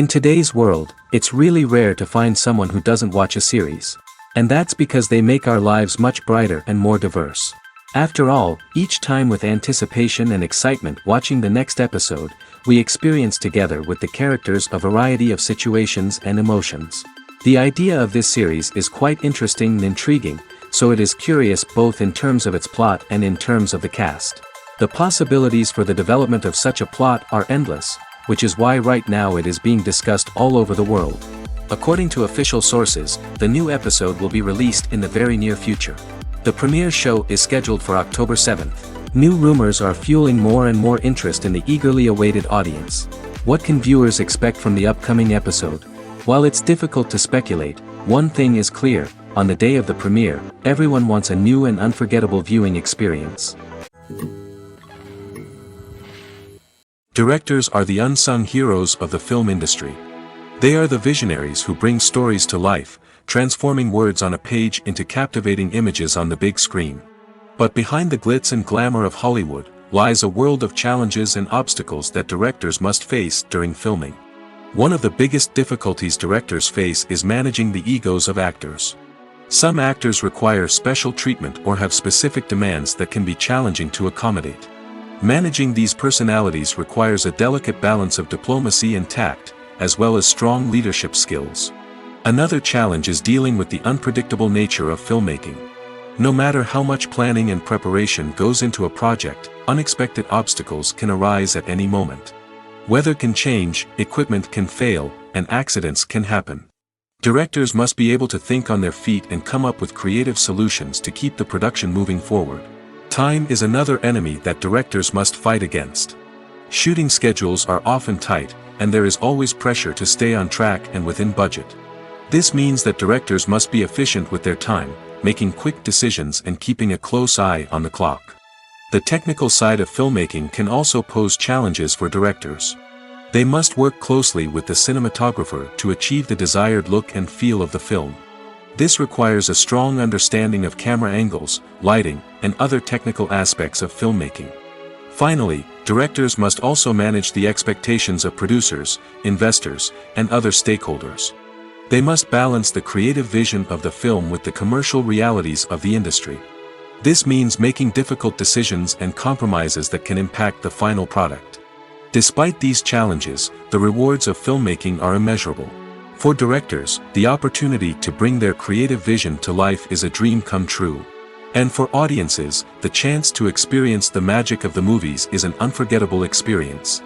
In today's world, it's really rare to find someone who doesn't watch a series. And that's because they make our lives much brighter and more diverse. After all, each time with anticipation and excitement watching the next episode, we experience together with the characters a variety of situations and emotions. The idea of this series is quite interesting and intriguing, so it is curious both in terms of its plot and in terms of the cast. The possibilities for the development of such a plot are endless, which is why right now it is being discussed all over the world. According to official sources, the new episode will be released in the very near future. The premiere show is scheduled for October 7th. New rumors are fueling more and more interest in the eagerly awaited audience. What can viewers expect from the upcoming episode? While it's difficult to speculate, one thing is clear: on the day of the premiere, everyone wants a new and unforgettable viewing experience. Directors are the unsung heroes of the film industry. They are the visionaries who bring stories to life, transforming words on a page into captivating images on the big screen. But behind the glitz and glamour of Hollywood, lies a world of challenges and obstacles that directors must face during filming. One of the biggest difficulties directors face is managing the egos of actors. Some actors require special treatment or have specific demands that can be challenging to accommodate. Managing these personalities requires a delicate balance of diplomacy and tact, as well as strong leadership skills. Another challenge is dealing with the unpredictable nature of filmmaking. No matter how much planning and preparation goes into a project, unexpected obstacles can arise at any moment. Weather can change, equipment can fail, and accidents can happen. Directors must be able to think on their feet and come up with creative solutions to keep the production moving forward. Time is another enemy that directors must fight against. Shooting schedules are often tight, and there is always pressure to stay on track and within budget. This means that directors must be efficient with their time, making quick decisions and keeping a close eye on the clock. The technical side of filmmaking can also pose challenges for directors. They must work closely with the cinematographer to achieve the desired look and feel of the film. This requires a strong understanding of camera angles, lighting, and other technical aspects of filmmaking. Finally, directors must also manage the expectations of producers, investors, and other stakeholders. They must balance the creative vision of the film with the commercial realities of the industry. This means making difficult decisions and compromises that can impact the final product. Despite these challenges, the rewards of filmmaking are immeasurable. For directors, the opportunity to bring their creative vision to life is a dream come true. And for audiences, the chance to experience the magic of the movies is an unforgettable experience.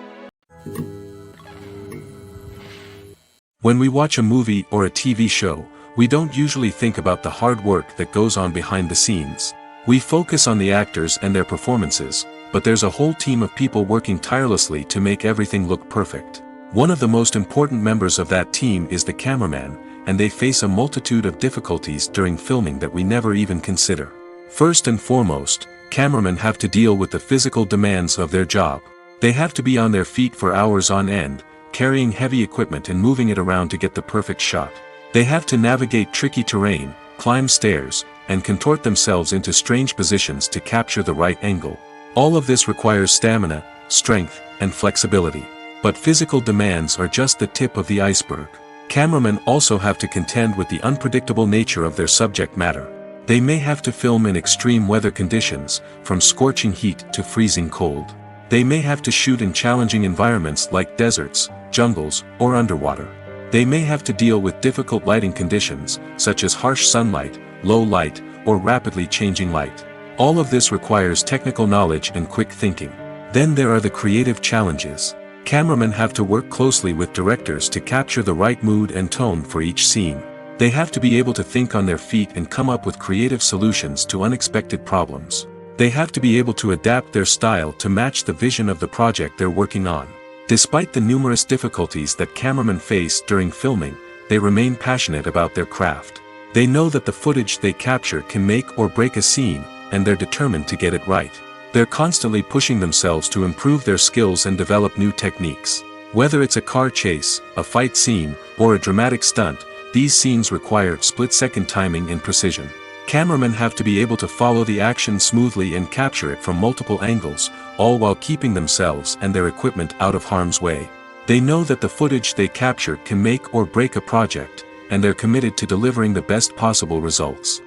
When we watch a movie or a TV show, we don't usually think about the hard work that goes on behind the scenes. We focus on the actors and their performances, but there's a whole team of people working tirelessly to make everything look perfect. One of the most important members of that team is the cameraman, and they face a multitude of difficulties during filming that we never even consider. First and foremost, cameramen have to deal with the physical demands of their job. They have to be on their feet for hours on end, carrying heavy equipment and moving it around to get the perfect shot. They have to navigate tricky terrain, climb stairs, and contort themselves into strange positions to capture the right angle. All of this requires stamina, strength, and flexibility. But physical demands are just the tip of the iceberg. Cameramen also have to contend with the unpredictable nature of their subject matter. They may have to film in extreme weather conditions, from scorching heat to freezing cold. They may have to shoot in challenging environments like deserts, jungles, or underwater. They may have to deal with difficult lighting conditions, such as harsh sunlight, low light, or rapidly changing light. All of this requires technical knowledge and quick thinking. Then there are the creative challenges. Cameramen have to work closely with directors to capture the right mood and tone for each scene. They have to be able to think on their feet and come up with creative solutions to unexpected problems. They have to be able to adapt their style to match the vision of the project they're working on. Despite the numerous difficulties that cameramen face during filming, they remain passionate about their craft. They know that the footage they capture can make or break a scene, and they're determined to get it right. They're constantly pushing themselves to improve their skills and develop new techniques. Whether it's a car chase, a fight scene, or a dramatic stunt, these scenes require split-second timing and precision. Cameramen have to be able to follow the action smoothly and capture it from multiple angles, all while keeping themselves and their equipment out of harm's way. They know that the footage they capture can make or break a project, and they're committed to delivering the best possible results.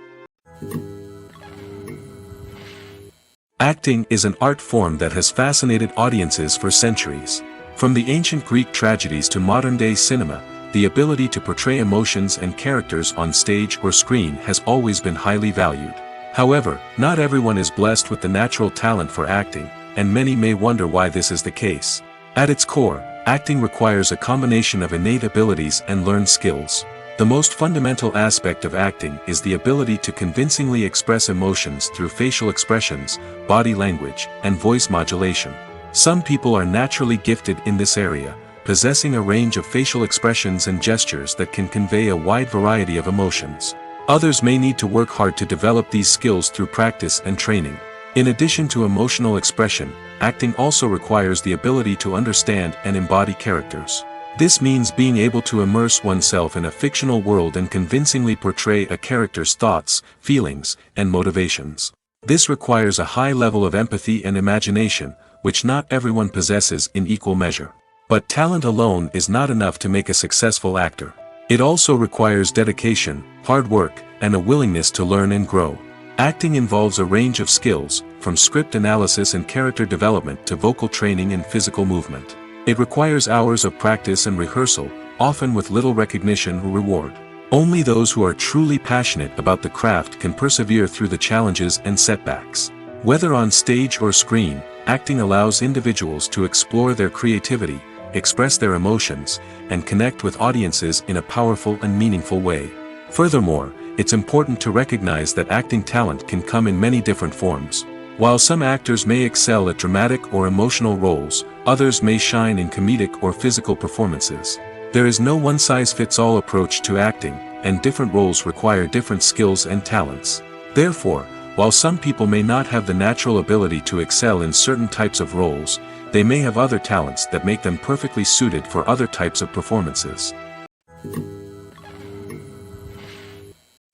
Acting is an art form that has fascinated audiences for centuries. From the ancient Greek tragedies to modern-day cinema, the ability to portray emotions and characters on stage or screen has always been highly valued. However, not everyone is blessed with the natural talent for acting, and many may wonder why this is the case. At its core, acting requires a combination of innate abilities and learned skills. The most fundamental aspect of acting is the ability to convincingly express emotions through facial expressions, body language, and voice modulation. Some people are naturally gifted in this area, possessing a range of facial expressions and gestures that can convey a wide variety of emotions. Others may need to work hard to develop these skills through practice and training. In addition to emotional expression, acting also requires the ability to understand and embody characters. This means being able to immerse oneself in a fictional world and convincingly portray a character's thoughts, feelings, and motivations. This requires a high level of empathy and imagination, which not everyone possesses in equal measure. But talent alone is not enough to make a successful actor. It also requires dedication, hard work, and a willingness to learn and grow. Acting involves a range of skills, from script analysis and character development to vocal training and physical movement. It requires hours of practice and rehearsal, often with little recognition or reward. Only those who are truly passionate about the craft can persevere through the challenges and setbacks. Whether on stage or screen, acting allows individuals to explore their creativity, express their emotions, and connect with audiences in a powerful and meaningful way. Furthermore, it's important to recognize that acting talent can come in many different forms. While some actors may excel at dramatic or emotional roles, others may shine in comedic or physical performances. There is no one-size-fits-all approach to acting, and different roles require different skills and talents. Therefore, while some people may not have the natural ability to excel in certain types of roles, they may have other talents that make them perfectly suited for other types of performances.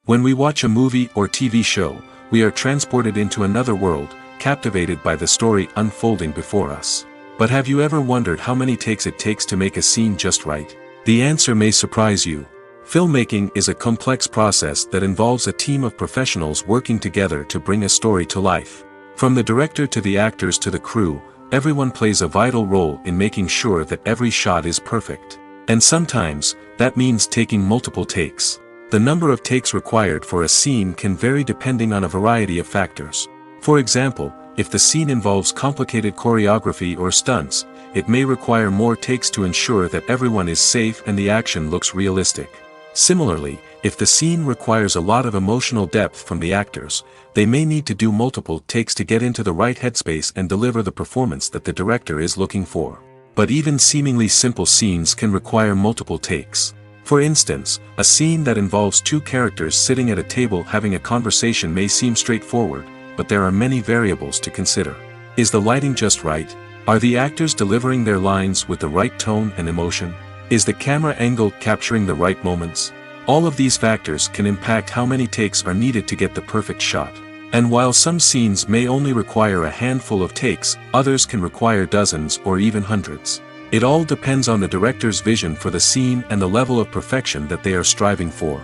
When we watch a movie or TV show, we are transported into another world, captivated by the story unfolding before us. But have you ever wondered how many takes it takes to make a scene just right? The answer may surprise you. Filmmaking is a complex process that involves a team of professionals working together to bring a story to life. From the director to the actors to the crew, everyone plays a vital role in making sure that every shot is perfect. And sometimes, that means taking multiple takes. The number of takes required for a scene can vary depending on a variety of factors. For example, if the scene involves complicated choreography or stunts, it may require more takes to ensure that everyone is safe and the action looks realistic. Similarly, if the scene requires a lot of emotional depth from the actors, they may need to do multiple takes to get into the right headspace and deliver the performance that the director is looking for. But even seemingly simple scenes can require multiple takes. For instance, a scene that involves two characters sitting at a table having a conversation may seem straightforward, but there are many variables to consider. Is the lighting just right? Are the actors delivering their lines with the right tone and emotion? Is the camera angle capturing the right moments? All of these factors can impact how many takes are needed to get the perfect shot. And while some scenes may only require a handful of takes, others can require dozens or even hundreds. It all depends on the director's vision for the scene and the level of perfection that they are striving for.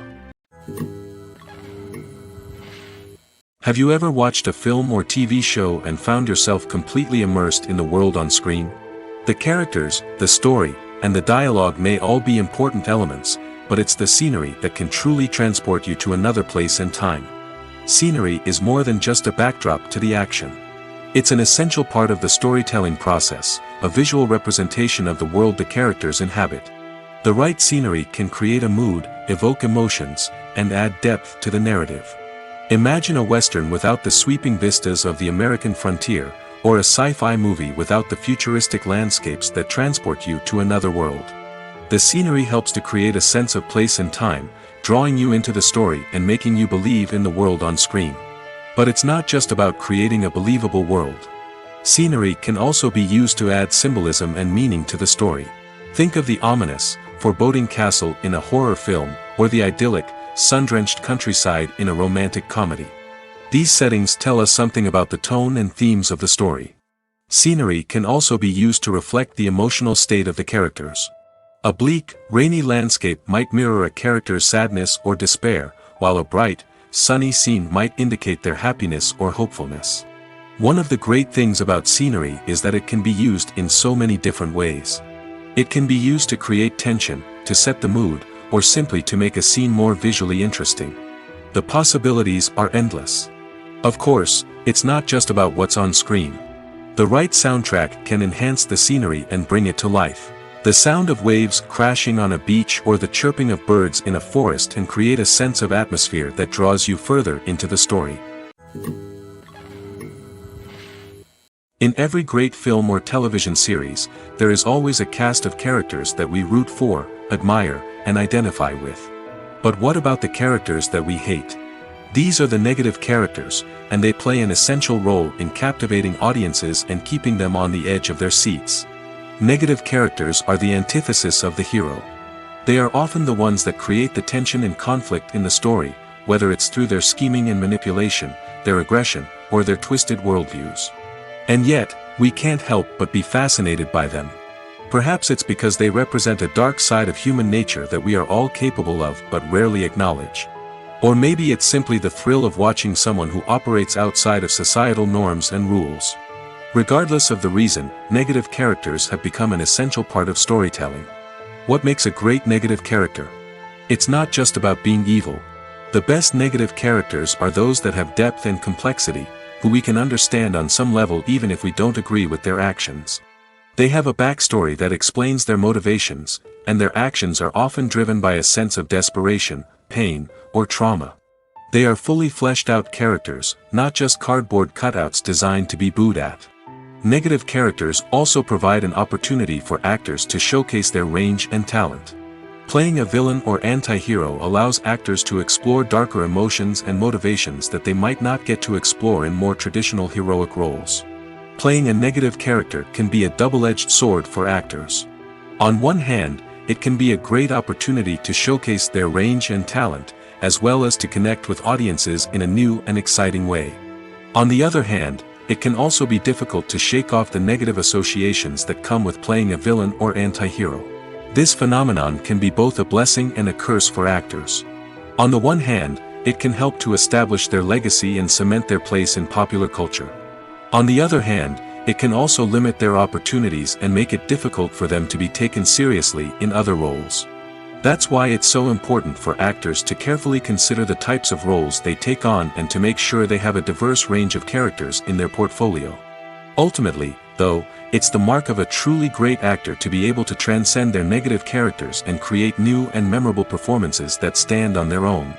Have you ever watched a film or TV show and found yourself completely immersed in the world on screen? The characters, the story, and the dialogue may all be important elements, but it's the scenery that can truly transport you to another place and time. Scenery is more than just a backdrop to the action. It's an essential part of the storytelling process, a visual representation of the world the characters inhabit. The right scenery can create a mood, evoke emotions, and add depth to the narrative. Imagine a Western without the sweeping vistas of the American frontier, or a sci-fi movie without the futuristic landscapes that transport you to another world. The scenery helps to create a sense of place and time, drawing you into the story and making you believe in the world on screen. But it's not just about creating a believable world. Scenery can also be used to add symbolism and meaning to the story. Think of the ominous, foreboding castle in a horror film, or the idyllic, sun-drenched countryside in a romantic comedy. These settings tell us something about the tone and themes of the story. Scenery can also be used to reflect the emotional state of the characters. A bleak, rainy landscape might mirror a character's sadness or despair, while a bright, sunny scene might indicate their happiness or hopefulness. One of the great things about scenery is that it can be used in so many different ways. It can be used to create tension, to set the mood, or simply to make a scene more visually interesting. The possibilities are endless. Of course, it's not just about what's on screen. The right soundtrack can enhance the scenery and bring it to life. The sound of waves crashing on a beach or the chirping of birds in a forest can create a sense of atmosphere that draws you further into the story. In every great film or television series, there is always a cast of characters that we root for, admire, and identify with. But what about the characters that we hate? These are the negative characters, and they play an essential role in captivating audiences and keeping them on the edge of their seats. Negative characters are the antithesis of the hero. They are often the ones that create the tension and conflict in the story, whether it's through their scheming and manipulation, their aggression, or their twisted worldviews. And yet, we can't help but be fascinated by them. Perhaps it's because they represent a dark side of human nature that we are all capable of but rarely acknowledge. Or maybe it's simply the thrill of watching someone who operates outside of societal norms and rules. Regardless of the reason, negative characters have become an essential part of storytelling. What makes a great negative character? It's not just about being evil. The best negative characters are those that have depth and complexity, who we can understand on some level even if we don't agree with their actions. They have a backstory that explains their motivations, and their actions are often driven by a sense of desperation, pain, or trauma. They are fully fleshed out characters, not just cardboard cutouts designed to be booed at. Negative characters also provide an opportunity for actors to showcase their range and talent. Playing a villain or anti-hero allows actors to explore darker emotions and motivations that they might not get to explore in more traditional heroic roles. Playing a negative character can be a double-edged sword for actors. On one hand, it can be a great opportunity to showcase their range and talent, as well as to connect with audiences in a new and exciting way. On the other hand, it can also be difficult to shake off the negative associations that come with playing a villain or anti-hero. This phenomenon can be both a blessing and a curse for actors. On the one hand, it can help to establish their legacy and cement their place in popular culture. On the other hand, it can also limit their opportunities and make it difficult for them to be taken seriously in other roles. That's why it's so important for actors to carefully consider the types of roles they take on and to make sure they have a diverse range of characters in their portfolio. Ultimately, though, it's the mark of a truly great actor to be able to transcend their negative characters and create new and memorable performances that stand on their own.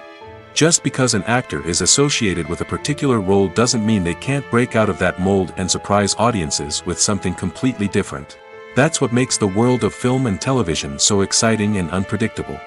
Just because an actor is associated with a particular role doesn't mean they can't break out of that mold and surprise audiences with something completely different. That's what makes the world of film and television so exciting and unpredictable.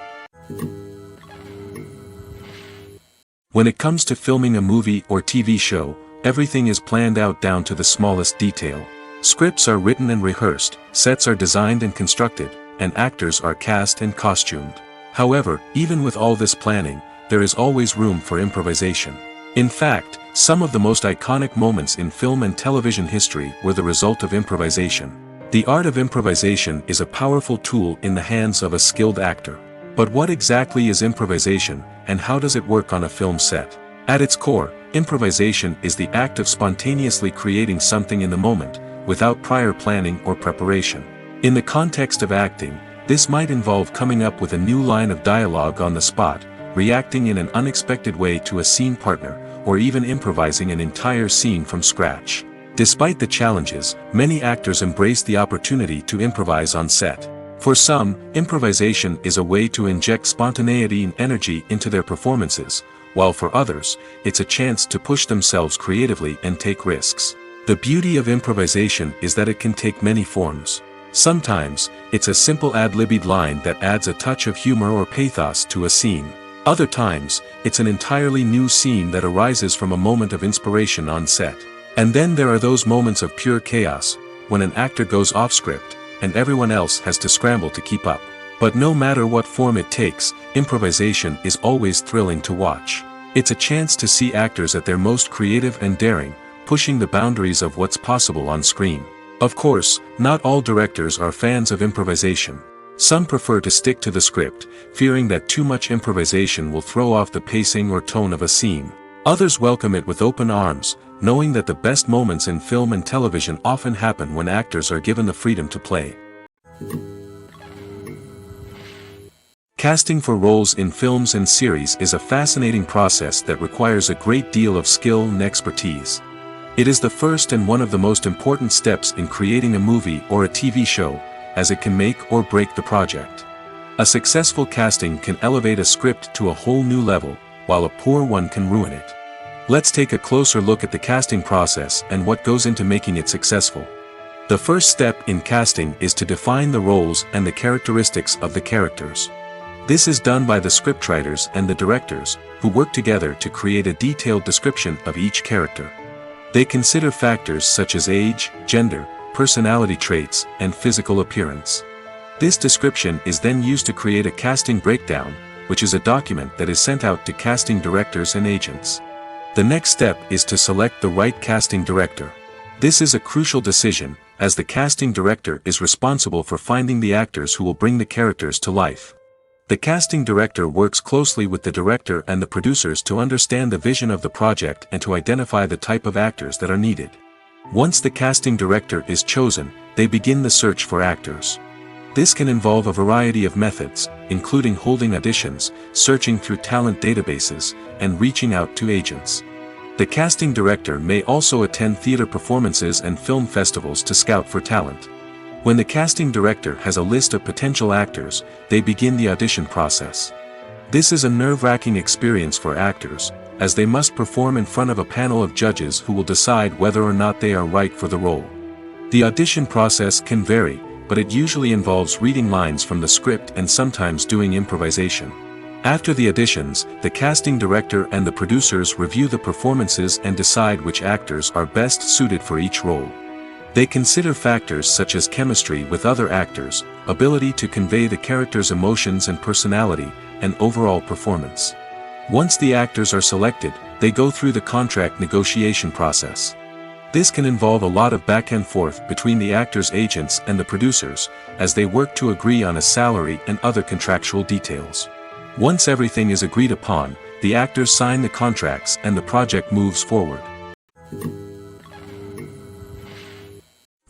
When it comes to filming a movie or TV show, everything is planned out down to the smallest detail. Scripts are written and rehearsed, sets are designed and constructed, and actors are cast and costumed. However, even with all this planning, there is always room for improvisation. In fact, some of the most iconic moments in film and television history were the result of improvisation. The art of improvisation is a powerful tool in the hands of a skilled actor. But what exactly is improvisation, and how does it work on a film set? At its core, improvisation is the act of spontaneously creating something in the moment, without prior planning or preparation. In the context of acting, this might involve coming up with a new line of dialogue on the spot, reacting in an unexpected way to a scene partner, or even improvising an entire scene from scratch. Despite the challenges, many actors embrace the opportunity to improvise on set. For some, improvisation is a way to inject spontaneity and energy into their performances, while for others, it's a chance to push themselves creatively and take risks. The beauty of improvisation is that it can take many forms. Sometimes, it's a simple ad-libbed line that adds a touch of humor or pathos to a scene. Other times, it's an entirely new scene that arises from a moment of inspiration on set. And then there are those moments of pure chaos, when an actor goes off script, and everyone else has to scramble to keep up. But no matter what form it takes, improvisation is always thrilling to watch. It's a chance to see actors at their most creative and daring, pushing the boundaries of what's possible on screen. Of course, not all directors are fans of improvisation. Some prefer to stick to the script, fearing that too much improvisation will throw off the pacing or tone of a scene. Others welcome it with open arms, knowing that the best moments in film and television often happen when actors are given the freedom to play. Casting for roles in films and series is a fascinating process that requires a great deal of skill and expertise. It is the first and one of the most important steps in creating a movie or a TV show, as it can make or break the project. A successful casting can elevate a script to a whole new level, while a poor one can ruin it. Let's take a closer look at the casting process and what goes into making it successful. The first step in casting is to define the roles and the characteristics of the characters. This is done by the scriptwriters and the directors, who work together to create a detailed description of each character. They consider factors such as age, gender, personality traits, and physical appearance. This description is then used to create a casting breakdown, which is a document that is sent out to casting directors and agents. The next step is to select the right casting director. This is a crucial decision, as the casting director is responsible for finding the actors who will bring the characters to life. The casting director works closely with the director and the producers to understand the vision of the project and to identify the type of actors that are needed. Once the casting director is chosen, they begin the search for actors. This can involve a variety of methods, including holding auditions, searching through talent databases, and reaching out to agents. The casting director may also attend theater performances and film festivals to scout for talent. When the casting director has a list of potential actors, they begin the audition process. This is a nerve-wracking experience for actors, as they must perform in front of a panel of judges who will decide whether or not they are right for the role. The audition process can vary, but it usually involves reading lines from the script and sometimes doing improvisation. After the auditions, the casting director and the producers review the performances and decide which actors are best suited for each role. They consider factors such as chemistry with other actors, ability to convey the character's emotions and personality, and overall performance. Once the actors are selected, they go through the contract negotiation process. This can involve a lot of back and forth between the actors' agents and the producers, as they work to agree on a salary and other contractual details. Once everything is agreed upon, the actors sign the contracts and the project moves forward.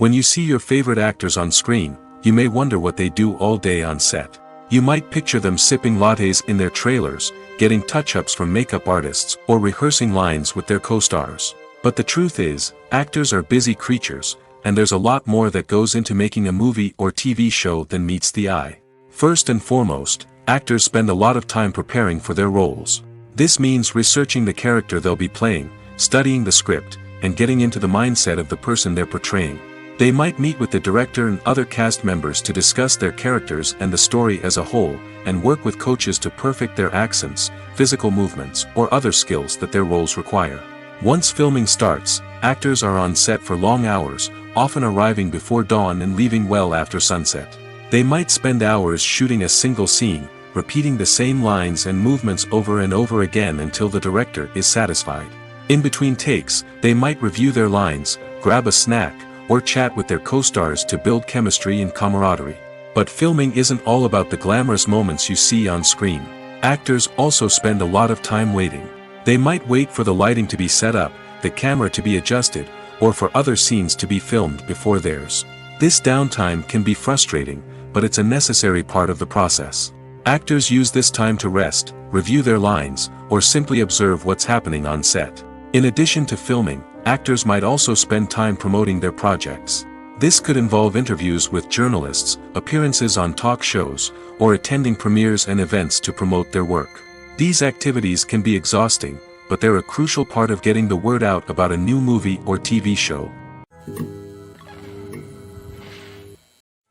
When you see your favorite actors on screen, you may wonder what they do all day on set. You might picture them sipping lattes in their trailers, getting touch-ups from makeup artists, or rehearsing lines with their co-stars. But the truth is, actors are busy creatures, and there's a lot more that goes into making a movie or TV show than meets the eye. First and foremost, actors spend a lot of time preparing for their roles. This means researching the character they'll be playing, studying the script, and getting into the mindset of the person they're portraying. They might meet with the director and other cast members to discuss their characters and the story as a whole, and work with coaches to perfect their accents, physical movements, or other skills that their roles require. Once filming starts, actors are on set for long hours, often arriving before dawn and leaving well after sunset. They might spend hours shooting a single scene, repeating the same lines and movements over and over again until the director is satisfied. In between takes, they might review their lines, grab a snack, or chat with their co-stars to build chemistry and camaraderie. But filming isn't all about the glamorous moments you see on screen. Actors also spend a lot of time waiting. They might wait for the lighting to be set up, the camera to be adjusted, or for other scenes to be filmed before theirs. This downtime can be frustrating, but it's a necessary part of the process. Actors use this time to rest, review their lines, or simply observe what's happening on set. In addition to filming, actors might also spend time promoting their projects. This could involve interviews with journalists, appearances on talk shows, or attending premieres and events to promote their work. These activities can be exhausting, but they're a crucial part of getting the word out about a new movie or TV show.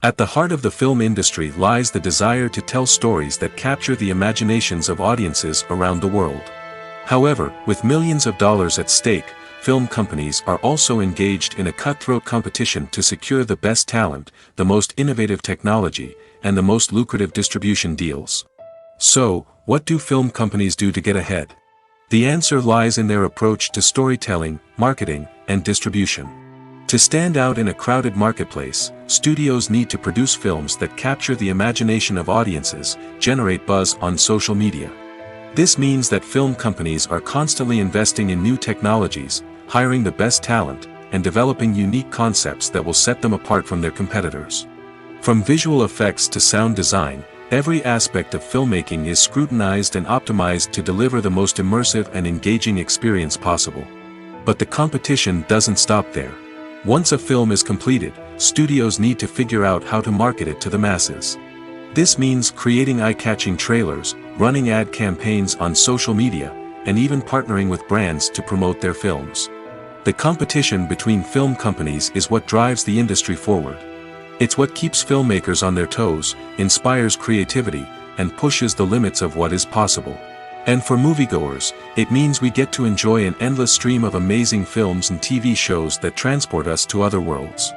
At the heart of the film industry lies the desire to tell stories that capture the imaginations of audiences around the world. However, with millions of dollars at stake, film companies are also engaged in a cutthroat competition to secure the best talent, the most innovative technology, and the most lucrative distribution deals. So, what do film companies do to get ahead? The answer lies in their approach to storytelling, marketing, and distribution. To stand out in a crowded marketplace, studios need to produce films that capture the imagination of audiences, generate buzz on social media. This means that film companies are constantly investing in new technologies, hiring the best talent, and developing unique concepts that will set them apart from their competitors. From visual effects to sound design, every aspect of filmmaking is scrutinized and optimized to deliver the most immersive and engaging experience possible. But the competition doesn't stop there. Once a film is completed, studios need to figure out how to market it to the masses. This means creating eye-catching trailers, running ad campaigns on social media, and even partnering with brands to promote their films. The competition between film companies is what drives the industry forward. It's what keeps filmmakers on their toes, inspires creativity, and pushes the limits of what is possible. And for moviegoers, it means we get to enjoy an endless stream of amazing films and TV shows that transport us to other worlds.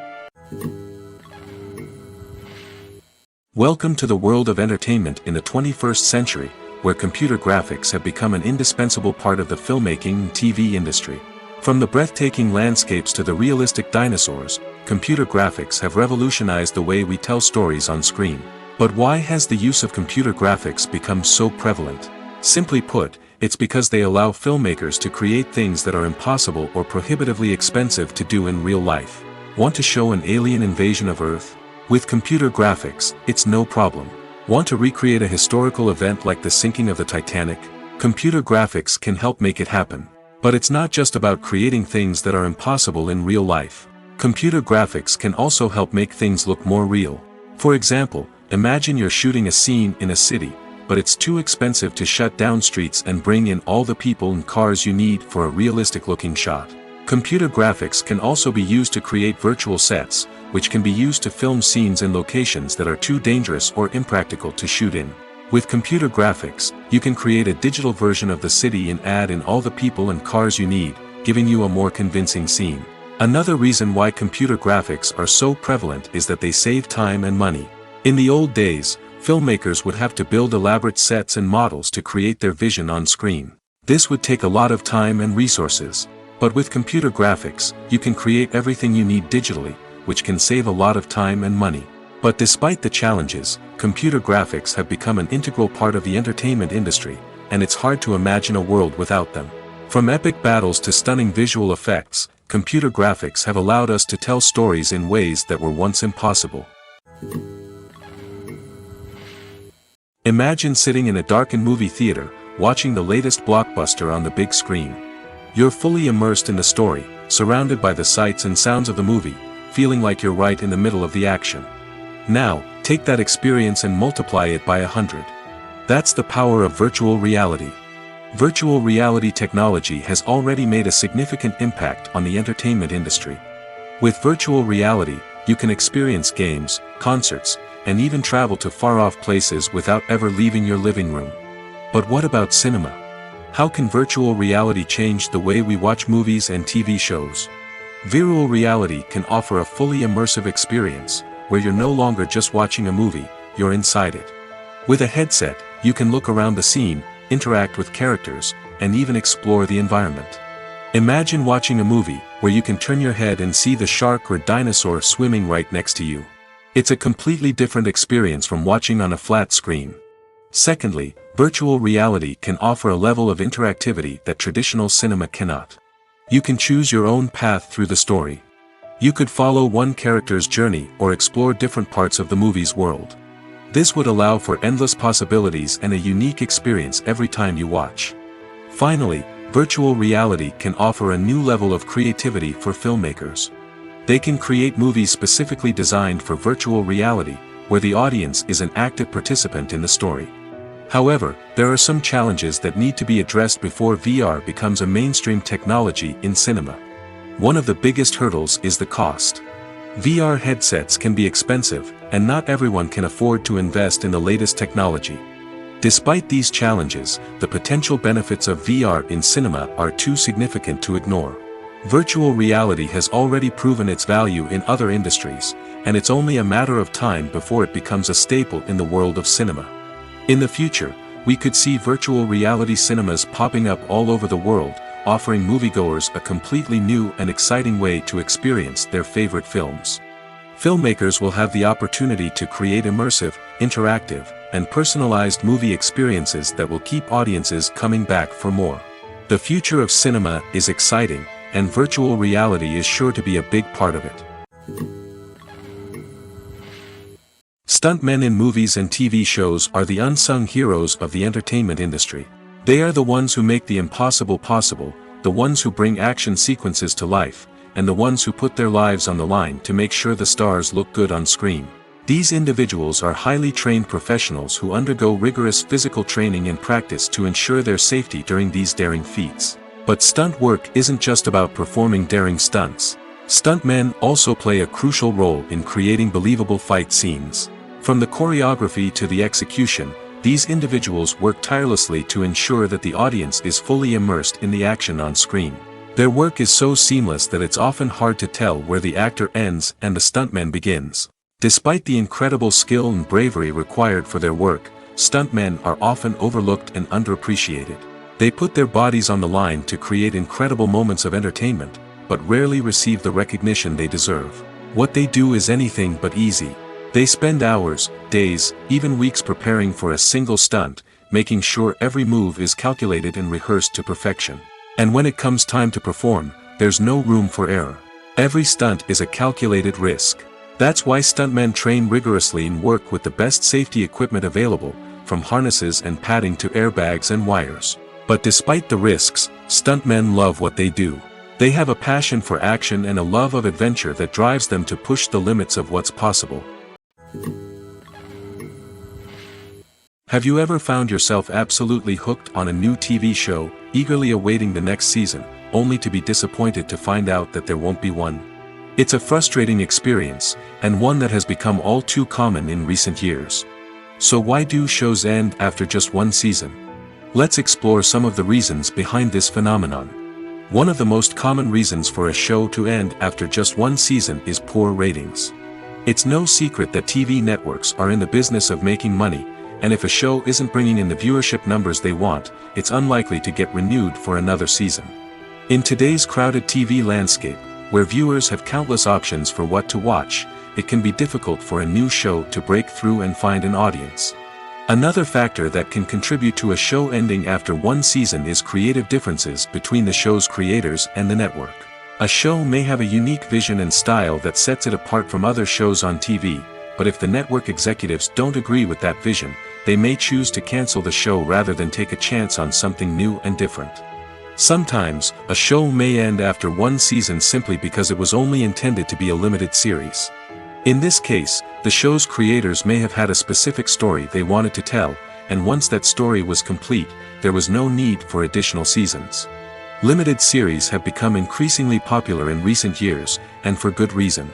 Welcome to the world of entertainment in the 21st century, where computer graphics have become an indispensable part of the filmmaking and TV industry. From the breathtaking landscapes to the realistic dinosaurs, computer graphics have revolutionized the way we tell stories on screen. But why has the use of computer graphics become so prevalent? Simply put, it's because they allow filmmakers to create things that are impossible or prohibitively expensive to do in real life. Want to show an alien invasion of Earth? With computer graphics, it's no problem. Want to recreate a historical event like the sinking of the Titanic? Computer graphics can help make it happen. But it's not just about creating things that are impossible in real life. Computer graphics can also help make things look more real. For example, imagine you're shooting a scene in a city, but it's too expensive to shut down streets and bring in all the people and cars you need for a realistic-looking shot. Computer graphics can also be used to create virtual sets, which can be used to film scenes in locations that are too dangerous or impractical to shoot in. With computer graphics, you can create a digital version of the city and add in all the people and cars you need, giving you a more convincing scene. Another reason why computer graphics are so prevalent is that they save time and money. In the old days, filmmakers would have to build elaborate sets and models to create their vision on screen. This would take a lot of time and resources. But with computer graphics, you can create everything you need digitally, which can save a lot of time and money. But despite the challenges, computer graphics have become an integral part of the entertainment industry, and it's hard to imagine a world without them. From epic battles to stunning visual effects, computer graphics have allowed us to tell stories in ways that were once impossible. Imagine sitting in a darkened movie theater, watching the latest blockbuster on the big screen. You're fully immersed in the story, surrounded by the sights and sounds of the movie, feeling like you're right in the middle of the action. Now, take that experience and multiply it by 100. That's the power of virtual reality. Virtual reality technology has already made a significant impact on the entertainment industry. With virtual reality, you can experience games, concerts, and even travel to far-off places without ever leaving your living room. But what about cinema? How can virtual reality change the way we watch movies and TV shows? Virtual reality can offer a fully immersive experience, where you're no longer just watching a movie, you're inside it. With a headset, you can look around the scene, interact with characters, and even explore the environment. Imagine watching a movie, where you can turn your head and see the shark or dinosaur swimming right next to you. It's a completely different experience from watching on a flat screen. Secondly, virtual reality can offer a level of interactivity that traditional cinema cannot. You can choose your own path through the story. You could follow one character's journey or explore different parts of the movie's world. This would allow for endless possibilities and a unique experience every time you watch. Finally, virtual reality can offer a new level of creativity for filmmakers. They can create movies specifically designed for virtual reality, where the audience is an active participant in the story. However, there are some challenges that need to be addressed before VR becomes a mainstream technology in cinema. One of the biggest hurdles is the cost. VR headsets can be expensive, and not everyone can afford to invest in the latest technology. Despite these challenges, the potential benefits of VR in cinema are too significant to ignore. Virtual reality has already proven its value in other industries, and it's only a matter of time before it becomes a staple in the world of cinema. In the future, We could see virtual reality cinemas popping up all over the world, offering moviegoers a completely new and exciting way to experience their favorite films. Filmmakers will have the opportunity to create immersive, interactive, and personalized movie experiences that will keep audiences coming back for more. The future of cinema is exciting, and virtual reality is sure to be a big part of it. Stuntmen in movies and TV shows are the unsung heroes of the entertainment industry. They are the ones who make the impossible possible, the ones who bring action sequences to life, and the ones who put their lives on the line to make sure the stars look good on screen. These individuals are highly trained professionals who undergo rigorous physical training and practice to ensure their safety during these daring feats. But stunt work isn't just about performing daring stunts. Stuntmen also play a crucial role in creating believable fight scenes. From the choreography to the execution, these individuals work tirelessly to ensure that the audience is fully immersed in the action on screen. Their work is so seamless that it's often hard to tell where the actor ends and the stuntman begins. Despite the incredible skill and bravery required for their work, stuntmen are often overlooked and underappreciated. They put their bodies on the line to create incredible moments of entertainment, but rarely receive the recognition they deserve. What they do is anything but easy. They spend hours, days, even weeks preparing for a single stunt, making sure every move is calculated and rehearsed to perfection. And when it comes time to perform, there's no room for error. Every stunt is a calculated risk. That's why stuntmen train rigorously and work with the best safety equipment available, from harnesses and padding to airbags and wires. But despite the risks, stuntmen love what they do. They have a passion for action and a love of adventure that drives them to push the limits of what's possible. Have you ever found yourself absolutely hooked on a new TV show, eagerly awaiting the next season, only to be disappointed to find out that there won't be one? It's a frustrating experience, and one that has become all too common in recent years. So why do shows end after just one season? Let's explore some of the reasons behind this phenomenon. One of the most common reasons for a show to end after just one season is poor ratings. It's no secret that TV networks are in the business of making money, and if a show isn't bringing in the viewership numbers they want, it's unlikely to get renewed for another season. In today's crowded TV landscape, where viewers have countless options for what to watch, it can be difficult for a new show to break through and find an audience. Another factor that can contribute to a show ending after one season is creative differences between the show's creators and the network. A show may have a unique vision and style that sets it apart from other shows on TV, but if the network executives don't agree with that vision, they may choose to cancel the show rather than take a chance on something new and different. Sometimes, a show may end after one season simply because it was only intended to be a limited series. In this case, the show's creators may have had a specific story they wanted to tell, and once that story was complete, there was no need for additional seasons. Limited series have become increasingly popular in recent years, and for good reason.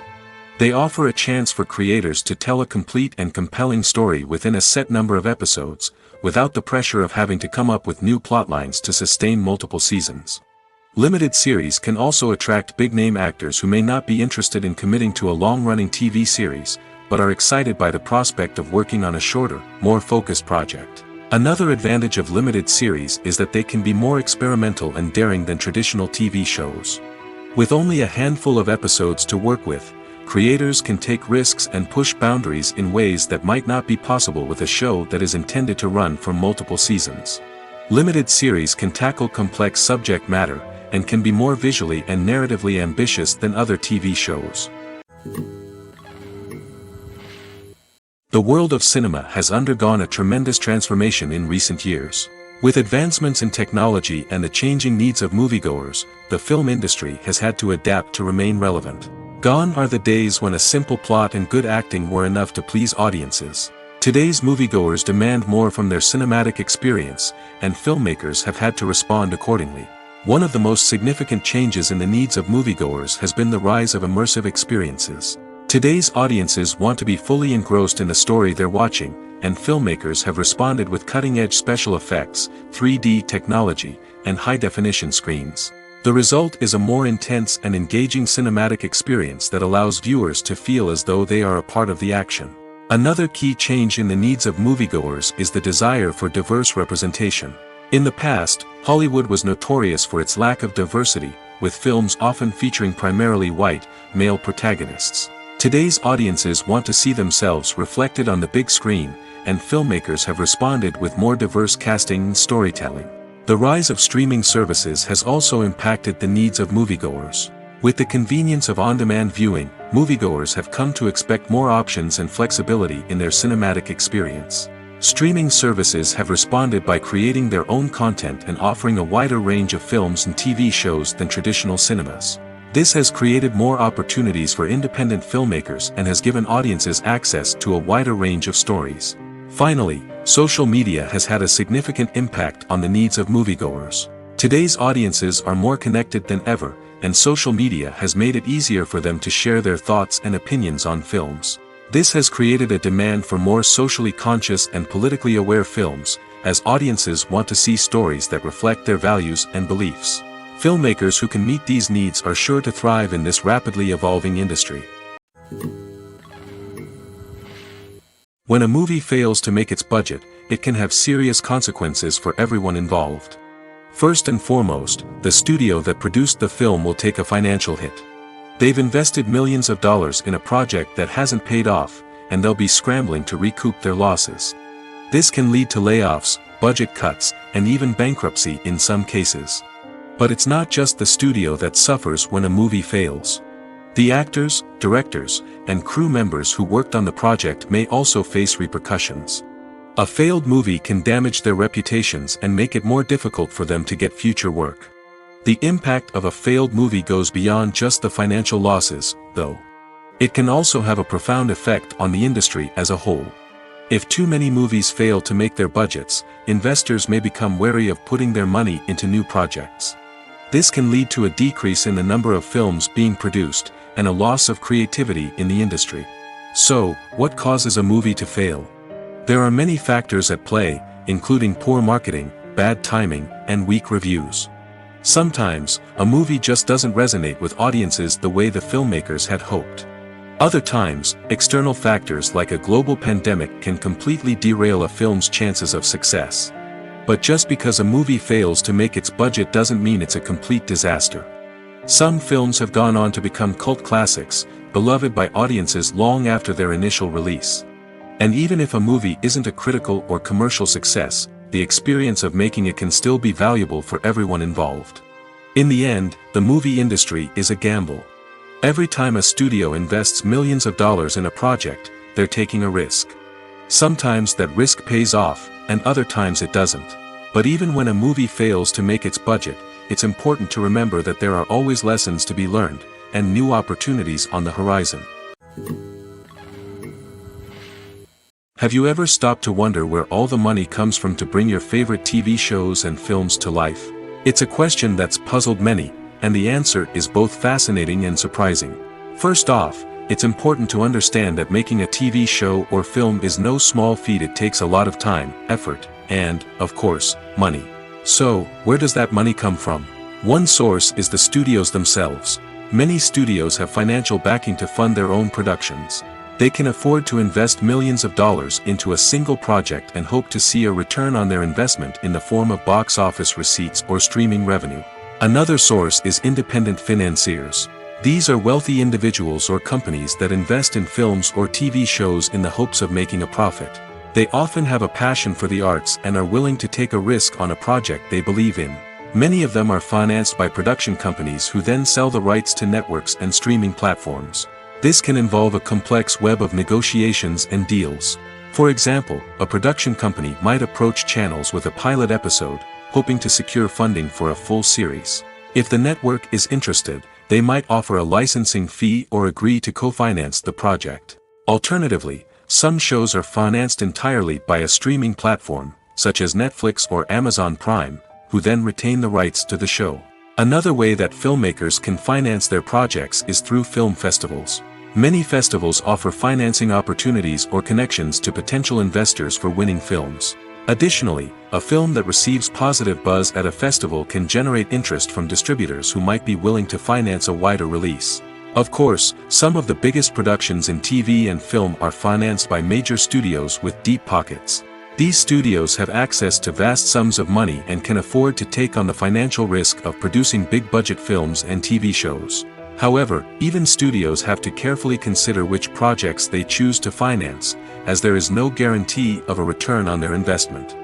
They offer a chance for creators to tell a complete and compelling story within a set number of episodes, without the pressure of having to come up with new plotlines to sustain multiple seasons. Limited series can also attract big-name actors who may not be interested in committing to a long-running TV series, but are excited by the prospect of working on a shorter, more focused project. Another advantage of limited series is that they can be more experimental and daring than traditional TV shows. With only a handful of episodes to work with, creators can take risks and push boundaries in ways that might not be possible with a show that is intended to run for multiple seasons. Limited series can tackle complex subject matter, and can be more visually and narratively ambitious than other TV shows. The world of cinema has undergone a tremendous transformation in recent years. With advancements in technology and the changing needs of moviegoers, the film industry has had to adapt to remain relevant. Gone are the days when a simple plot and good acting were enough to please audiences. Today's moviegoers demand more from their cinematic experience, and filmmakers have had to respond accordingly. One of the most significant changes in the needs of moviegoers has been the rise of immersive experiences. Today's audiences want to be fully engrossed in the story they're watching, and filmmakers have responded with cutting-edge special effects, 3D technology, and high-definition screens. The result is a more intense and engaging cinematic experience that allows viewers to feel as though they are a part of the action. Another key change in the needs of moviegoers is the desire for diverse representation. In the past, Hollywood was notorious for its lack of diversity, with films often featuring primarily white, male protagonists. Today's audiences want to see themselves reflected on the big screen, and filmmakers have responded with more diverse casting and storytelling. The rise of streaming services has also impacted the needs of moviegoers. With the convenience of on-demand viewing, moviegoers have come to expect more options and flexibility in their cinematic experience. Streaming services have responded by creating their own content and offering a wider range of films and TV shows than traditional cinemas. This has created more opportunities for independent filmmakers and has given audiences access to a wider range of stories. Finally, social media has had a significant impact on the needs of moviegoers. Today's audiences are more connected than ever, and social media has made it easier for them to share their thoughts and opinions on films. This has created a demand for more socially conscious and politically aware films, as audiences want to see stories that reflect their values and beliefs. Filmmakers who can meet these needs are sure to thrive in this rapidly evolving industry. When a movie fails to make its budget, it can have serious consequences for everyone involved. First and foremost, the studio that produced the film will take a financial hit. They've invested millions of dollars in a project that hasn't paid off, and they'll be scrambling to recoup their losses. This can lead to layoffs, budget cuts, and even bankruptcy in some cases. But it's not just the studio that suffers when a movie fails. The actors, directors, and crew members who worked on the project may also face repercussions. A failed movie can damage their reputations and make it more difficult for them to get future work. The impact of a failed movie goes beyond just the financial losses, though. It can also have a profound effect on the industry as a whole. If too many movies fail to make their budgets, investors may become wary of putting their money into new projects. This can lead to a decrease in the number of films being produced, and a loss of creativity in the industry. So, what causes a movie to fail? There are many factors at play, including poor marketing, bad timing, and weak reviews. Sometimes, a movie just doesn't resonate with audiences the way the filmmakers had hoped. Other times, external factors like a global pandemic can completely derail a film's chances of success. But just because a movie fails to make its budget doesn't mean it's a complete disaster. Some films have gone on to become cult classics, beloved by audiences long after their initial release. And even if a movie isn't a critical or commercial success, the experience of making it can still be valuable for everyone involved. In the end, the movie industry is a gamble. Every time a studio invests millions of dollars in a project, they're taking a risk. Sometimes that risk pays off, and other times it doesn't. But even when a movie fails to make its budget, it's important to remember that there are always lessons to be learned, and new opportunities on the horizon. Have you ever stopped to wonder where all the money comes from to bring your favorite TV shows and films to life? It's a question that's puzzled many, and the answer is both fascinating and surprising. First off, it's important to understand that making a TV show or film is no small feat. It takes a lot of time, effort, and, of course, money. So, where does that money come from? One source is the studios themselves. Many studios have financial backing to fund their own productions. They can afford to invest millions of dollars into a single project and hope to see a return on their investment in the form of box office receipts or streaming revenue. Another source is independent financiers. These are wealthy individuals or companies that invest in films or TV shows in the hopes of making a profit. They often have a passion for the arts and are willing to take a risk on a project they believe in. Many of them are financed by production companies who then sell the rights to networks and streaming platforms. This can involve a complex web of negotiations and deals. For example, a production company might approach channels with a pilot episode, hoping to secure funding for a full series. If the network is interested, they might offer a licensing fee or agree to co-finance the project. Alternatively, some shows are financed entirely by a streaming platform, such as Netflix or Amazon Prime, who then retain the rights to the show. Another way that filmmakers can finance their projects is through film festivals. Many festivals offer financing opportunities or connections to potential investors for winning films. Additionally, a film that receives positive buzz at a festival can generate interest from distributors who might be willing to finance a wider release. Of course, some of the biggest productions in TV and film are financed by major studios with deep pockets. These studios have access to vast sums of money and can afford to take on the financial risk of producing big-budget films and TV shows. However, even studios have to carefully consider which projects they choose to finance, as there is no guarantee of a return on their investment.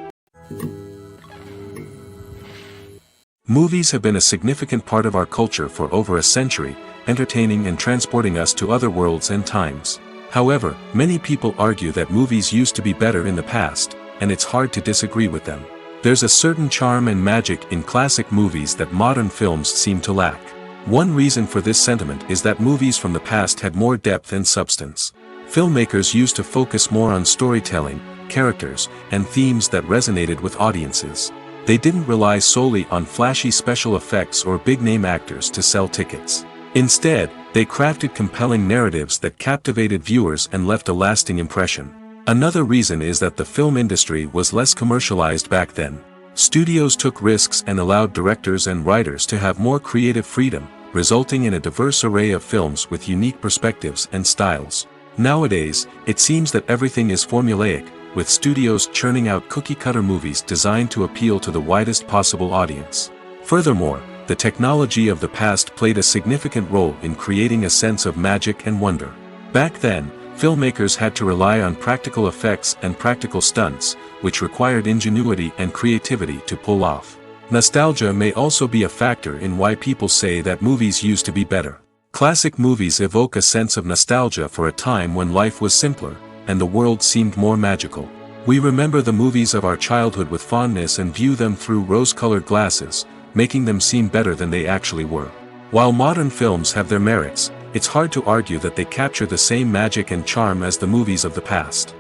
Movies have been a significant part of our culture for over a century, entertaining and transporting us to other worlds and times. However, many people argue that movies used to be better in the past, and it's hard to disagree with them. There's a certain charm and magic in classic movies that modern films seem to lack. One reason for this sentiment is that movies from the past had more depth and substance. Filmmakers used to focus more on storytelling, characters, and themes that resonated with audiences. They didn't rely solely on flashy special effects or big-name actors to sell tickets. Instead, they crafted compelling narratives that captivated viewers and left a lasting impression. Another reason is that the film industry was less commercialized back then. Studios took risks and allowed directors and writers to have more creative freedom, resulting in a diverse array of films with unique perspectives and styles. Nowadays, it seems that everything is formulaic, with studios churning out cookie-cutter movies designed to appeal to the widest possible audience. Furthermore, the technology of the past played a significant role in creating a sense of magic and wonder. Back then, filmmakers had to rely on practical effects and practical stunts, which required ingenuity and creativity to pull off. Nostalgia may also be a factor in why people say that movies used to be better. Classic movies evoke a sense of nostalgia for a time when life was simpler, and the world seemed more magical. We remember the movies of our childhood with fondness and view them through rose-colored glasses, making them seem better than they actually were. While modern films have their merits, it's hard to argue that they capture the same magic and charm as the movies of the past.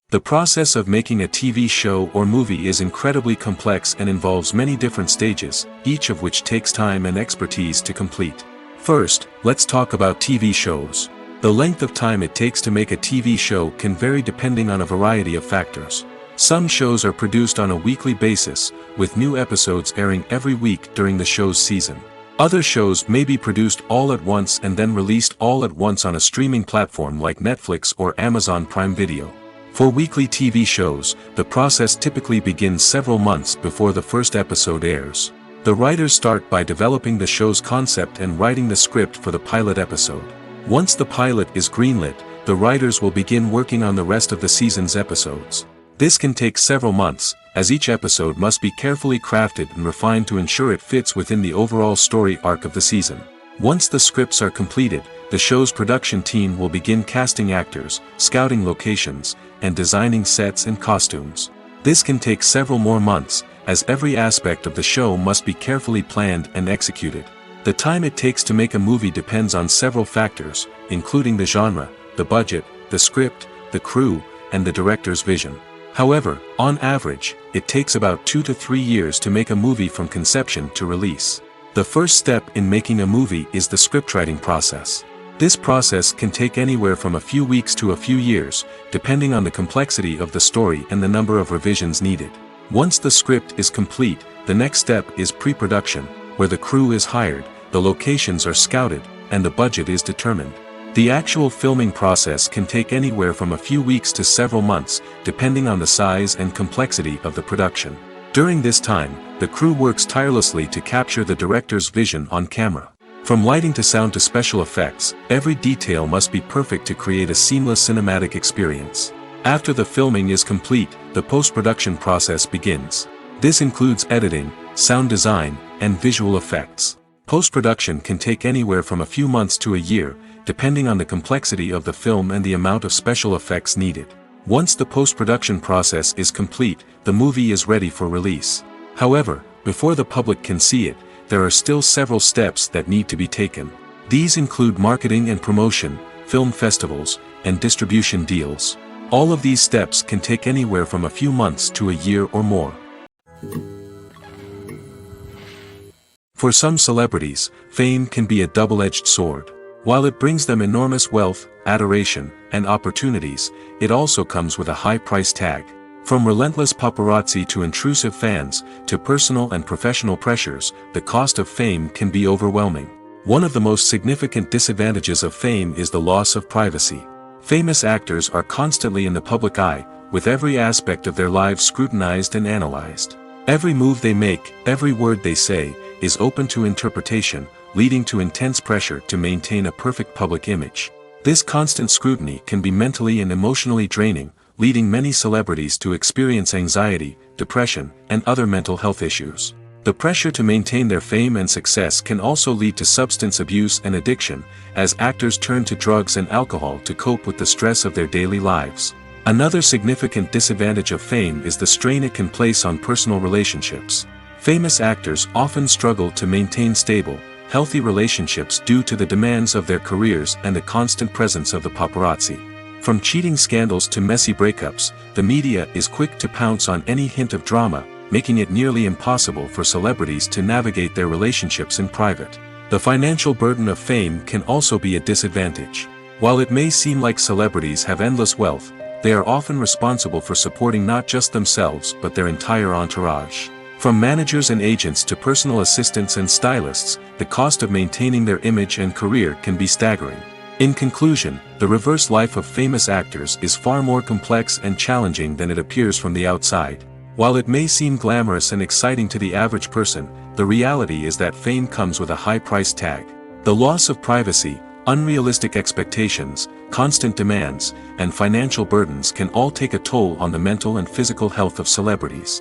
The process of making a TV show or movie is incredibly complex and involves many different stages, each of which takes time and expertise to complete. First, let's talk about TV shows. The length of time it takes to make a TV show can vary depending on a variety of factors. Some shows are produced on a weekly basis, with new episodes airing every week during the show's season. Other shows may be produced all at once and then released all at once on a streaming platform like Netflix or Amazon Prime Video. For weekly TV shows, the process typically begins several months before the first episode airs. The writers start by developing the show's concept and writing the script for the pilot episode. Once the pilot is greenlit, the writers will begin working on the rest of the season's episodes. This can take several months, as each episode must be carefully crafted and refined to ensure it fits within the overall story arc of the season. Once the scripts are completed, the show's production team will begin casting actors, scouting locations, and designing sets and costumes. This can take several more months, as every aspect of the show must be carefully planned and executed. The time it takes to make a movie depends on several factors, including the genre, the budget, the script, the crew, and the director's vision. However, on average, it takes about 2 to 3 years to make a movie from conception to release. The first step in making a movie is the scriptwriting process. This process can take anywhere from a few weeks to a few years, depending on the complexity of the story and the number of revisions needed. Once the script is complete, the next step is pre-production, where the crew is hired, the locations are scouted, and the budget is determined. The actual filming process can take anywhere from a few weeks to several months, depending on the size and complexity of the production. During this time, the crew works tirelessly to capture the director's vision on camera. From lighting to sound to special effects, every detail must be perfect to create a seamless cinematic experience. After the filming is complete, the post-production process begins. This includes editing, sound design, and visual effects. Post-production can take anywhere from a few months to a year, depending on the complexity of the film and the amount of special effects needed. Once the post-production process is complete, the movie is ready for release. However, before the public can see it, there are still several steps that need to be taken. These include marketing and promotion, film festivals, and distribution deals. All of these steps can take anywhere from a few months to a year or more. For some celebrities, fame can be a double-edged sword. While it brings them enormous wealth, adoration, and opportunities, it also comes with a high price tag. From relentless paparazzi to intrusive fans, to personal and professional pressures, the cost of fame can be overwhelming. One of the most significant disadvantages of fame is the loss of privacy. Famous actors are constantly in the public eye, with every aspect of their lives scrutinized and analyzed. Every move they make, every word they say, is open to interpretation, leading to intense pressure to maintain a perfect public image. This constant scrutiny can be mentally and emotionally draining, leading many celebrities to experience anxiety, depression, and other mental health issues. The pressure to maintain their fame and success can also lead to substance abuse and addiction, as actors turn to drugs and alcohol to cope with the stress of their daily lives. Another significant disadvantage of fame is the strain it can place on personal relationships. Famous actors often struggle to maintain stable, healthy relationships due to the demands of their careers and the constant presence of the paparazzi. From cheating scandals to messy breakups, the media is quick to pounce on any hint of drama, making it nearly impossible for celebrities to navigate their relationships in private. The financial burden of fame can also be a disadvantage. While it may seem like celebrities have endless wealth, they are often responsible for supporting not just themselves but their entire entourage. From managers and agents to personal assistants and stylists, the cost of maintaining their image and career can be staggering. In conclusion, the reverse life of famous actors is far more complex and challenging than it appears from the outside. While it may seem glamorous and exciting to the average person, the reality is that fame comes with a high price tag. The loss of privacy, unrealistic expectations, constant demands, and financial burdens can all take a toll on the mental and physical health of celebrities.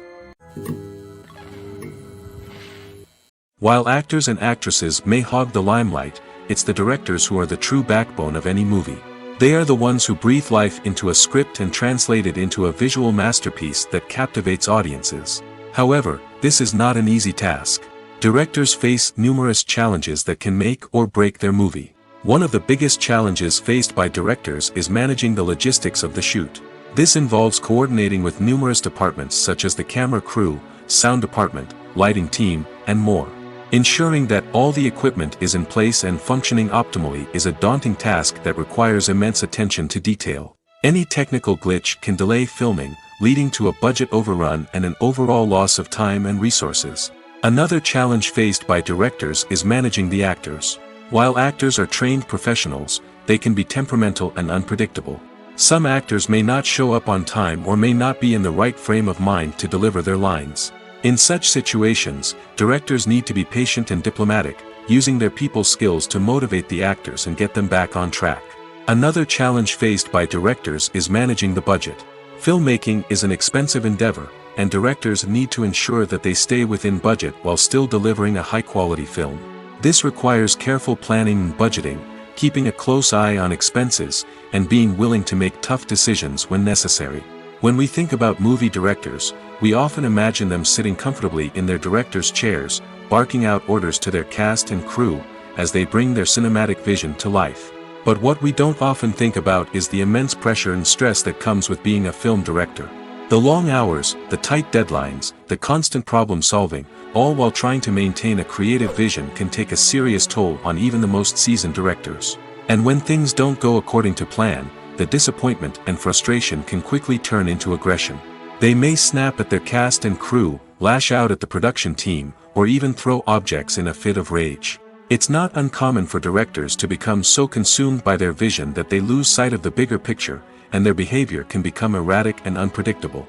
While actors and actresses may hog the limelight, it's the directors who are the true backbone of any movie. They are the ones who breathe life into a script and translate it into a visual masterpiece that captivates audiences. However, this is not an easy task. Directors face numerous challenges that can make or break their movie. One of the biggest challenges faced by directors is managing the logistics of the shoot. This involves coordinating with numerous departments such as the camera crew, sound department, lighting team, and more. Ensuring that all the equipment is in place and functioning optimally is a daunting task that requires immense attention to detail. Any technical glitch can delay filming, leading to a budget overrun and an overall loss of time and resources. Another challenge faced by directors is managing the actors. While actors are trained professionals, they can be temperamental and unpredictable. Some actors may not show up on time or may not be in the right frame of mind to deliver their lines. In such situations, directors need to be patient and diplomatic, using their people skills to motivate the actors and get them back on track. Another challenge faced by directors is managing the budget. Filmmaking is an expensive endeavor, and directors need to ensure that they stay within budget while still delivering a high-quality film. This requires careful planning and budgeting, keeping a close eye on expenses, and being willing to make tough decisions when necessary. When we think about movie directors, we often imagine them sitting comfortably in their director's chairs, barking out orders to their cast and crew, as they bring their cinematic vision to life. But what we don't often think about is the immense pressure and stress that comes with being a film director. The long hours, the tight deadlines, the constant problem solving, all while trying to maintain a creative vision can take a serious toll on even the most seasoned directors. And when things don't go according to plan, the disappointment and frustration can quickly turn into aggression. They may snap at their cast and crew, lash out at the production team, or even throw objects in a fit of rage. It's not uncommon for directors to become so consumed by their vision that they lose sight of the bigger picture, and their behavior can become erratic and unpredictable.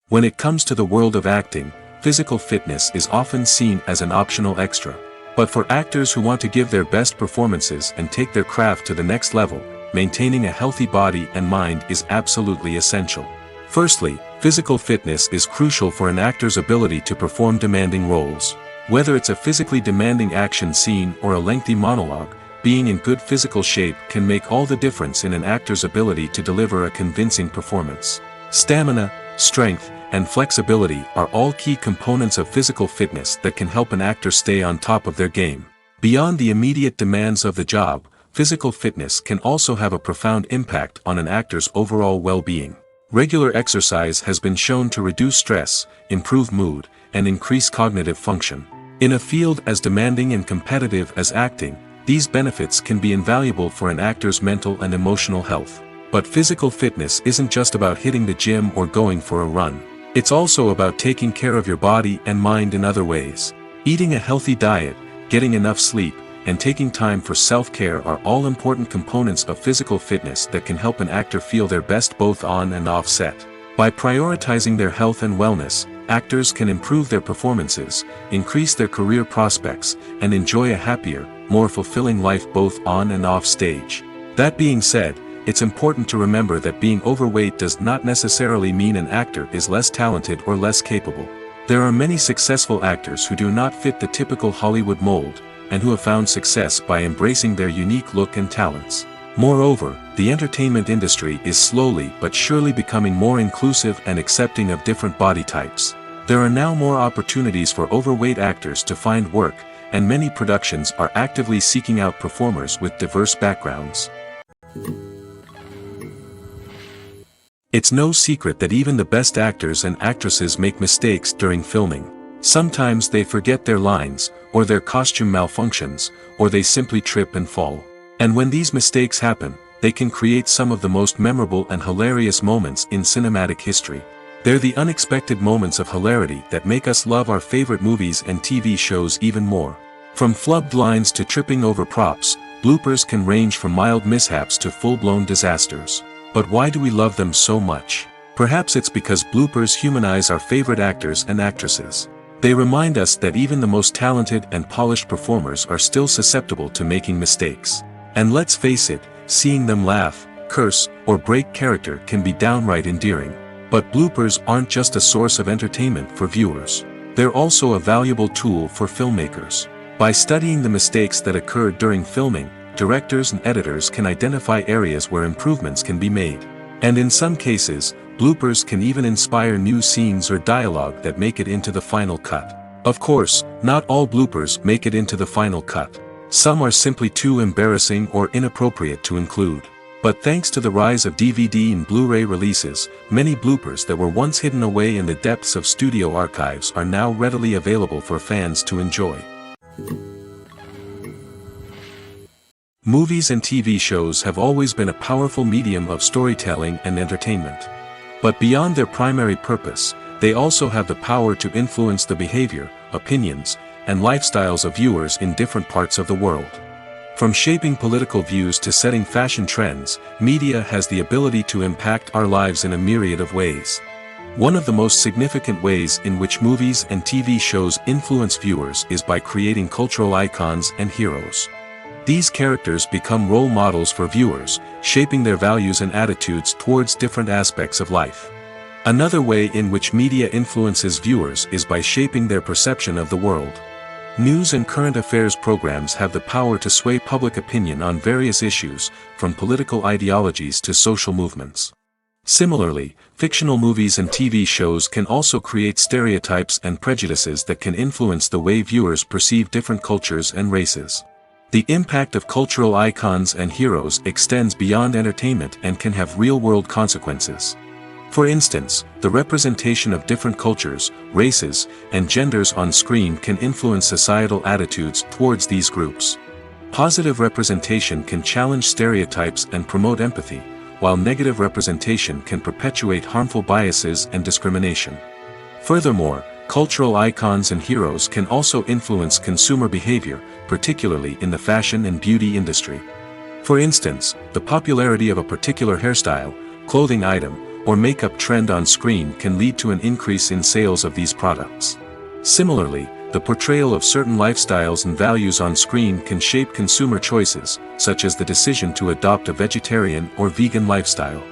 When it comes to the world of acting, physical fitness is often seen as an optional extra. But for actors who want to give their best performances and take their craft to the next level, maintaining a healthy body and mind is absolutely essential. Firstly, physical fitness is crucial for an actor's ability to perform demanding roles. Whether it's a physically demanding action scene or a lengthy monologue, being in good physical shape can make all the difference in an actor's ability to deliver a convincing performance. Stamina, strength, and flexibility are all key components of physical fitness that can help an actor stay on top of their game. Beyond the immediate demands of the job, physical fitness can also have a profound impact on an actor's overall well-being. Regular exercise has been shown to reduce stress, improve mood, and increase cognitive function. In a field as demanding and competitive as acting, these benefits can be invaluable for an actor's mental and emotional health. But physical fitness isn't just about hitting the gym or going for a run. It's also about taking care of your body and mind in other ways. Eating a healthy diet, getting enough sleep, and taking time for self-care are all important components of physical fitness that can help an actor feel their best both on and off set. By prioritizing their health and wellness, actors can improve their performances, increase their career prospects, and enjoy a happier, more fulfilling life both on and off stage. That being said, it's important to remember that being overweight does not necessarily mean an actor is less talented or less capable. There are many successful actors who do not fit the typical Hollywood mold, and who have found success by embracing their unique look and talents. Moreover, the entertainment industry is slowly but surely becoming more inclusive and accepting of different body types. There are now more opportunities for overweight actors to find work, and many productions are actively seeking out performers with diverse backgrounds. It's no secret that even the best actors and actresses make mistakes during filming. Sometimes they forget their lines, or their costume malfunctions, or they simply trip and fall. And when these mistakes happen, they can create some of the most memorable and hilarious moments in cinematic history. They're the unexpected moments of hilarity that make us love our favorite movies and TV shows even more. From flubbed lines to tripping over props, bloopers can range from mild mishaps to full-blown disasters. But why do we love them so much? Perhaps it's because bloopers humanize our favorite actors and actresses. They remind us that even the most talented and polished performers are still susceptible to making mistakes. And let's face it, seeing them laugh, curse, or break character can be downright endearing. But bloopers aren't just a source of entertainment for viewers. They're also a valuable tool for filmmakers. By studying the mistakes that occurred during filming, directors and editors can identify areas where improvements can be made. And in some cases, bloopers can even inspire new scenes or dialogue that make it into the final cut. Of course, not all bloopers make it into the final cut. Some are simply too embarrassing or inappropriate to include. But thanks to the rise of DVD and Blu-ray releases, many bloopers that were once hidden away in the depths of studio archives are now readily available for fans to enjoy. Movies and TV shows have always been a powerful medium of storytelling and entertainment. But beyond their primary purpose, they also have the power to influence the behavior, opinions, and lifestyles of viewers in different parts of the world. From shaping political views to setting fashion trends, media has the ability to impact our lives in a myriad of ways. One of the most significant ways in which movies and TV shows influence viewers is by creating cultural icons and heroes. These characters become role models for viewers, shaping their values and attitudes towards different aspects of life. Another way in which media influences viewers is by shaping their perception of the world. News and current affairs programs have the power to sway public opinion on various issues, from political ideologies to social movements. Similarly, fictional movies and TV shows can also create stereotypes and prejudices that can influence the way viewers perceive different cultures and races. The impact of cultural icons and heroes extends beyond entertainment and can have real-world consequences. For instance, the representation of different cultures, races, and genders on screen can influence societal attitudes towards these groups. Positive representation can challenge stereotypes and promote empathy, while negative representation can perpetuate harmful biases and discrimination. Furthermore, cultural icons and heroes can also influence consumer behavior, particularly in the fashion and beauty industry. For instance, the popularity of a particular hairstyle, clothing item, or makeup trend on screen can lead to an increase in sales of these products. Similarly, the portrayal of certain lifestyles and values on screen can shape consumer choices, such as the decision to adopt a vegetarian or vegan lifestyle.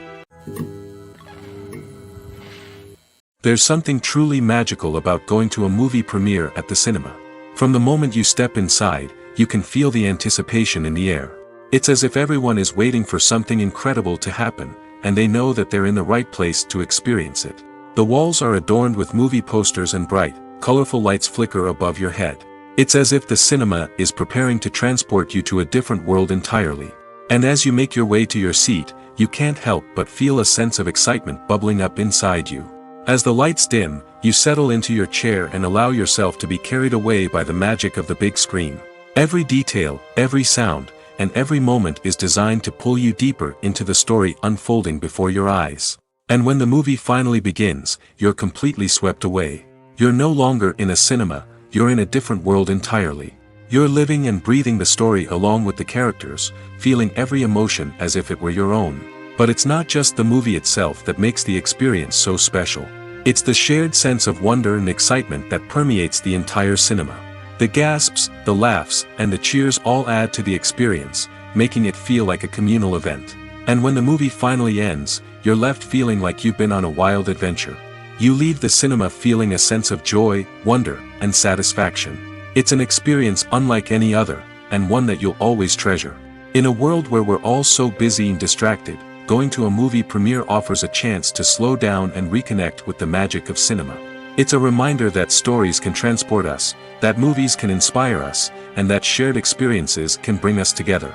There's something truly magical about going to a movie premiere at the cinema. From the moment you step inside, you can feel the anticipation in the air. It's as if everyone is waiting for something incredible to happen, and they know that they're in the right place to experience it. The walls are adorned with movie posters and bright, colorful lights flicker above your head. It's as if the cinema is preparing to transport you to a different world entirely. And as you make your way to your seat, you can't help but feel a sense of excitement bubbling up inside you. As the lights dim, you settle into your chair and allow yourself to be carried away by the magic of the big screen. Every detail, every sound, and every moment is designed to pull you deeper into the story unfolding before your eyes. And when the movie finally begins, you're completely swept away. You're no longer in a cinema, you're in a different world entirely. You're living and breathing the story along with the characters, feeling every emotion as if it were your own. But it's not just the movie itself that makes the experience so special. It's the shared sense of wonder and excitement that permeates the entire cinema. The gasps, the laughs, and the cheers all add to the experience, making it feel like a communal event. And when the movie finally ends, you're left feeling like you've been on a wild adventure. You leave the cinema feeling a sense of joy, wonder, and satisfaction. It's an experience unlike any other, and one that you'll always treasure. In a world where we're all so busy and distracted, going to a movie premiere offers a chance to slow down and reconnect with the magic of cinema. It's a reminder that stories can transport us, that movies can inspire us, and that shared experiences can bring us together.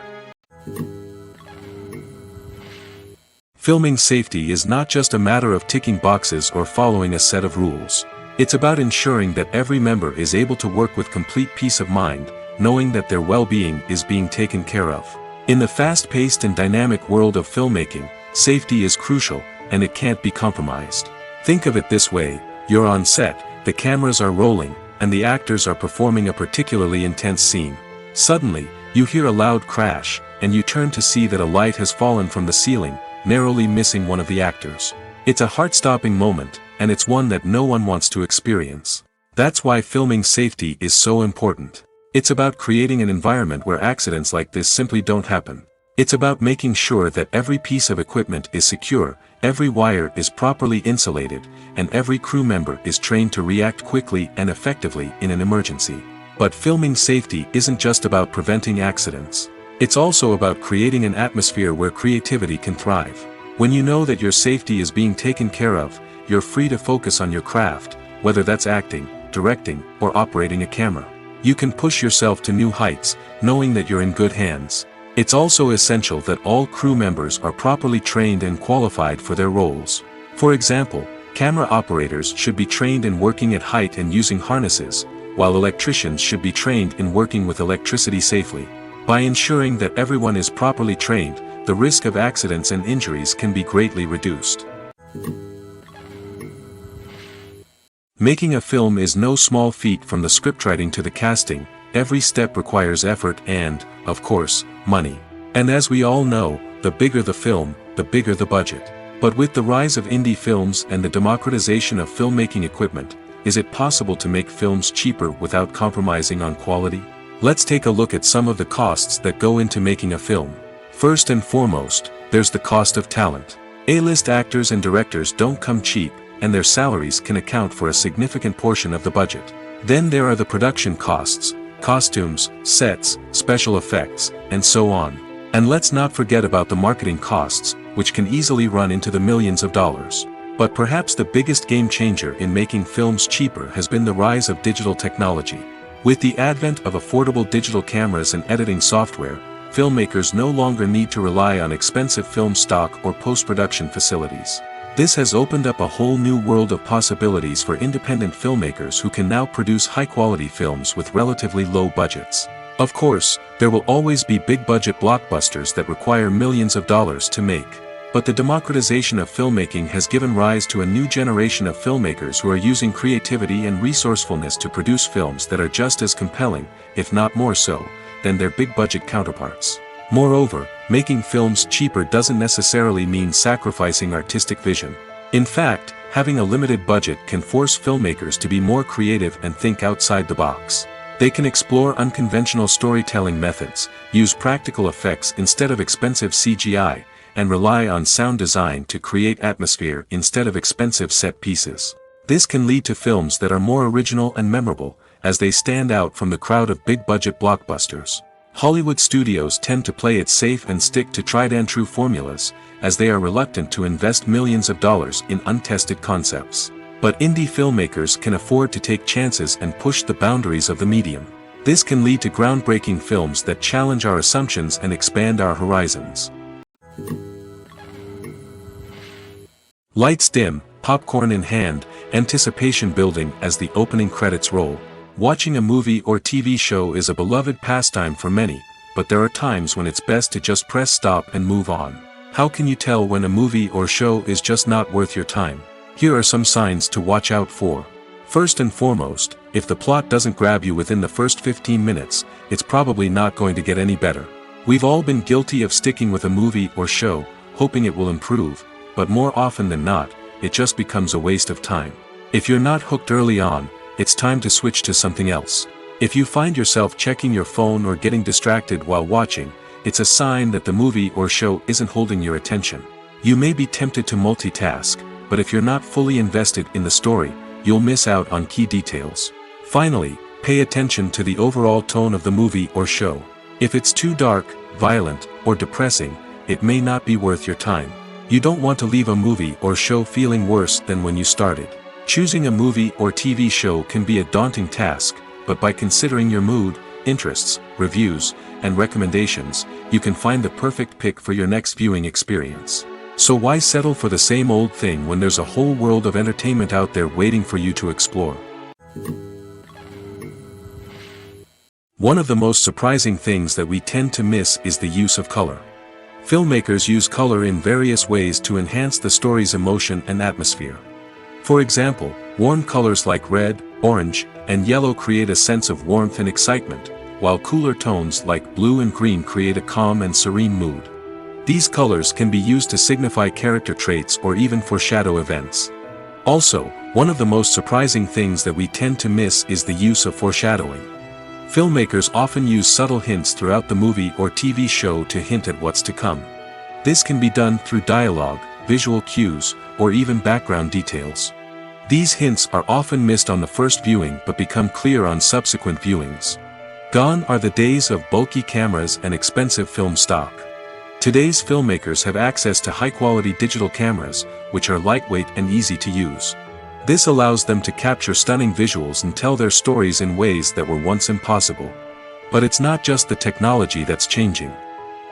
Filming safety is not just a matter of ticking boxes or following a set of rules. It's about ensuring that every member is able to work with complete peace of mind, knowing that their well-being is being taken care of. In the fast-paced and dynamic world of filmmaking, safety is crucial, and it can't be compromised. Think of it this way: you're on set, the cameras are rolling, and the actors are performing a particularly intense scene. Suddenly, you hear a loud crash, and you turn to see that a light has fallen from the ceiling, narrowly missing one of the actors. It's a heart-stopping moment, and it's one that no one wants to experience. That's why filming safety is so important. It's about creating an environment where accidents like this simply don't happen. It's about making sure that every piece of equipment is secure, every wire is properly insulated, and every crew member is trained to react quickly and effectively in an emergency. But filming safety isn't just about preventing accidents. It's also about creating an atmosphere where creativity can thrive. When you know that your safety is being taken care of, you're free to focus on your craft, whether that's acting, directing, or operating a camera. You can push yourself to new heights, knowing that you're in good hands. It's also essential that all crew members are properly trained and qualified for their roles. For example, camera operators should be trained in working at height and using harnesses, while electricians should be trained in working with electricity safely. By ensuring that everyone is properly trained, the risk of accidents and injuries can be greatly reduced. Making a film is no small feat. From the scriptwriting to the casting, every step requires effort and, of course, money. And as we all know, the bigger the film, the bigger the budget. But with the rise of indie films and the democratization of filmmaking equipment, is it possible to make films cheaper without compromising on quality? Let's take a look at some of the costs that go into making a film. First and foremost, there's the cost of talent. A-list actors and directors don't come cheap, and their salaries can account for a significant portion of the budget. Then there are the production costs, costumes, sets, special effects, and so on. And let's not forget about the marketing costs, which can easily run into the millions of dollars. But perhaps the biggest game changer in making films cheaper has been the rise of digital technology. With the advent of affordable digital cameras and editing software, filmmakers no longer need to rely on expensive film stock or post-production facilities. This has opened up a whole new world of possibilities for independent filmmakers who can now produce high-quality films with relatively low budgets. Of course, there will always be big-budget blockbusters that require millions of dollars to make. But the democratization of filmmaking has given rise to a new generation of filmmakers who are using creativity and resourcefulness to produce films that are just as compelling, if not more so, than their big-budget counterparts. Moreover, making films cheaper doesn't necessarily mean sacrificing artistic vision. In fact, having a limited budget can force filmmakers to be more creative and think outside the box. They can explore unconventional storytelling methods, use practical effects instead of expensive CGI, and rely on sound design to create atmosphere instead of expensive set pieces. This can lead to films that are more original and memorable, as they stand out from the crowd of big-budget blockbusters. Hollywood studios tend to play it safe and stick to tried-and-true formulas, as they are reluctant to invest millions of dollars in untested concepts. But indie filmmakers can afford to take chances and push the boundaries of the medium. This can lead to groundbreaking films that challenge our assumptions and expand our horizons. Lights dim, popcorn in hand, anticipation building as the opening credits roll. Watching a movie or TV show is a beloved pastime for many, but there are times when it's best to just press stop and move on. How can you tell when a movie or show is just not worth your time? Here are some signs to watch out for. First and foremost, if the plot doesn't grab you within the first 15 minutes, it's probably not going to get any better. We've all been guilty of sticking with a movie or show, hoping it will improve, but more often than not, it just becomes a waste of time. If you're not hooked early on, it's time to switch to something else. If you find yourself checking your phone or getting distracted while watching, it's a sign that the movie or show isn't holding your attention. You may be tempted to multitask, but if you're not fully invested in the story, you'll miss out on key details. Finally, pay attention to the overall tone of the movie or show. If it's too dark, violent, or depressing, it may not be worth your time. You don't want to leave a movie or show feeling worse than when you started. Choosing a movie or TV show can be a daunting task, but by considering your mood, interests, reviews, and recommendations, you can find the perfect pick for your next viewing experience. So why settle for the same old thing when there's a whole world of entertainment out there waiting for you to explore? One of the most surprising things that we tend to miss is the use of color. Filmmakers use color in various ways to enhance the story's emotion and atmosphere. For example, warm colors like red, orange, and yellow create a sense of warmth and excitement, while cooler tones like blue and green create a calm and serene mood. These colors can be used to signify character traits or even foreshadow events. Also, one of the most surprising things that we tend to miss is the use of foreshadowing. Filmmakers often use subtle hints throughout the movie or TV show to hint at what's to come. This can be done through dialogue, visual cues, or even background details. These hints are often missed on the first viewing but become clear on subsequent viewings. Gone are the days of bulky cameras and expensive film stock. Today's filmmakers have access to high-quality digital cameras, which are lightweight and easy to use. This allows them to capture stunning visuals and tell their stories in ways that were once impossible. But it's not just the technology that's changing.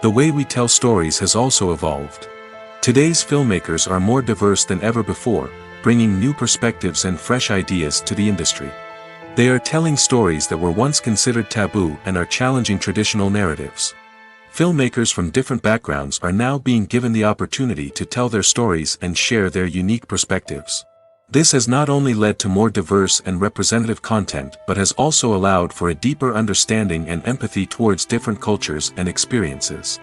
The way we tell stories has also evolved. Today's filmmakers are more diverse than ever before, bringing new perspectives and fresh ideas to the industry. They are telling stories that were once considered taboo and are challenging traditional narratives. Filmmakers from different backgrounds are now being given the opportunity to tell their stories and share their unique perspectives. This has not only led to more diverse and representative content but has also allowed for a deeper understanding and empathy towards different cultures and experiences.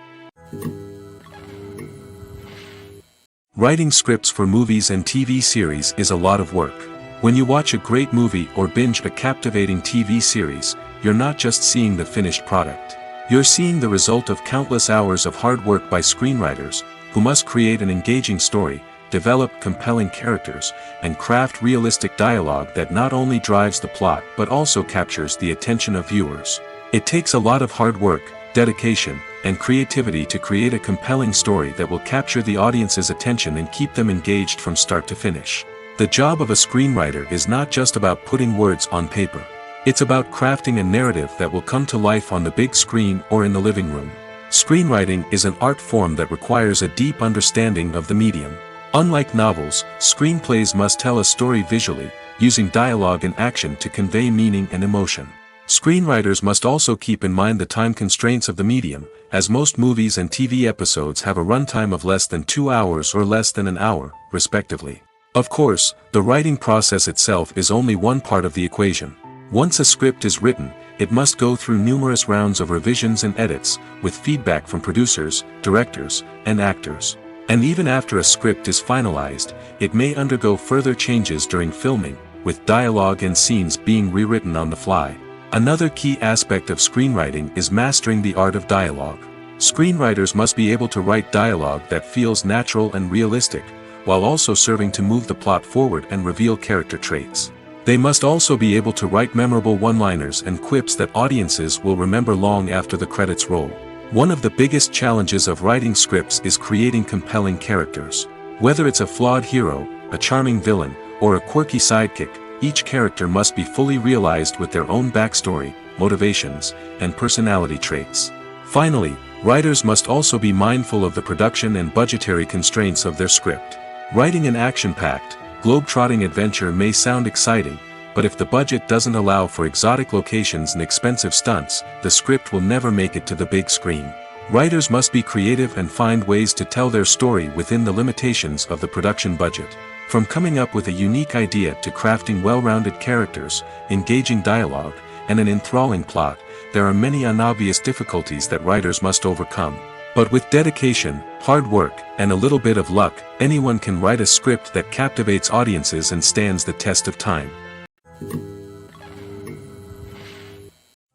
Writing scripts for movies and TV series is a lot of work. When you watch a great movie or binge a captivating TV series, you're not just seeing the finished product. You're seeing the result of countless hours of hard work by screenwriters, who must create an engaging story, develop compelling characters, and craft realistic dialogue that not only drives the plot but also captures the attention of viewers. It takes a lot of hard work, dedication, and creativity to create a compelling story that will capture the audience's attention and keep them engaged from start to finish. The job of a screenwriter is not just about putting words on paper. It's about crafting a narrative that will come to life on the big screen or in the living room. Screenwriting is an art form that requires a deep understanding of the medium. Unlike novels, screenplays must tell a story visually, using dialogue and action to convey meaning and emotion. Screenwriters must also keep in mind the time constraints of the medium, as most movies and TV episodes have a runtime of less than 2 hours or less than an hour, respectively. Of course, the writing process itself is only one part of the equation. Once a script is written, it must go through numerous rounds of revisions and edits, with feedback from producers, directors, and actors. And even after a script is finalized, it may undergo further changes during filming, with dialogue and scenes being rewritten on the fly. Another key aspect of screenwriting is mastering the art of dialogue. Screenwriters must be able to write dialogue that feels natural and realistic, while also serving to move the plot forward and reveal character traits. They must also be able to write memorable one-liners and quips that audiences will remember long after the credits roll. One of the biggest challenges of writing scripts is creating compelling characters. Whether it's a flawed hero, a charming villain, or a quirky sidekick, each character must be fully realized with their own backstory, motivations, and personality traits. Finally, writers must also be mindful of the production and budgetary constraints of their script. Writing an action-packed, globe-trotting adventure may sound exciting, but if the budget doesn't allow for exotic locations and expensive stunts, the script will never make it to the big screen. Writers must be creative and find ways to tell their story within the limitations of the production budget. From coming up with a unique idea to crafting well-rounded characters, engaging dialogue, and an enthralling plot, there are many unobvious difficulties that writers must overcome. But with dedication, hard work, and a little bit of luck, anyone can write a script that captivates audiences and stands the test of time.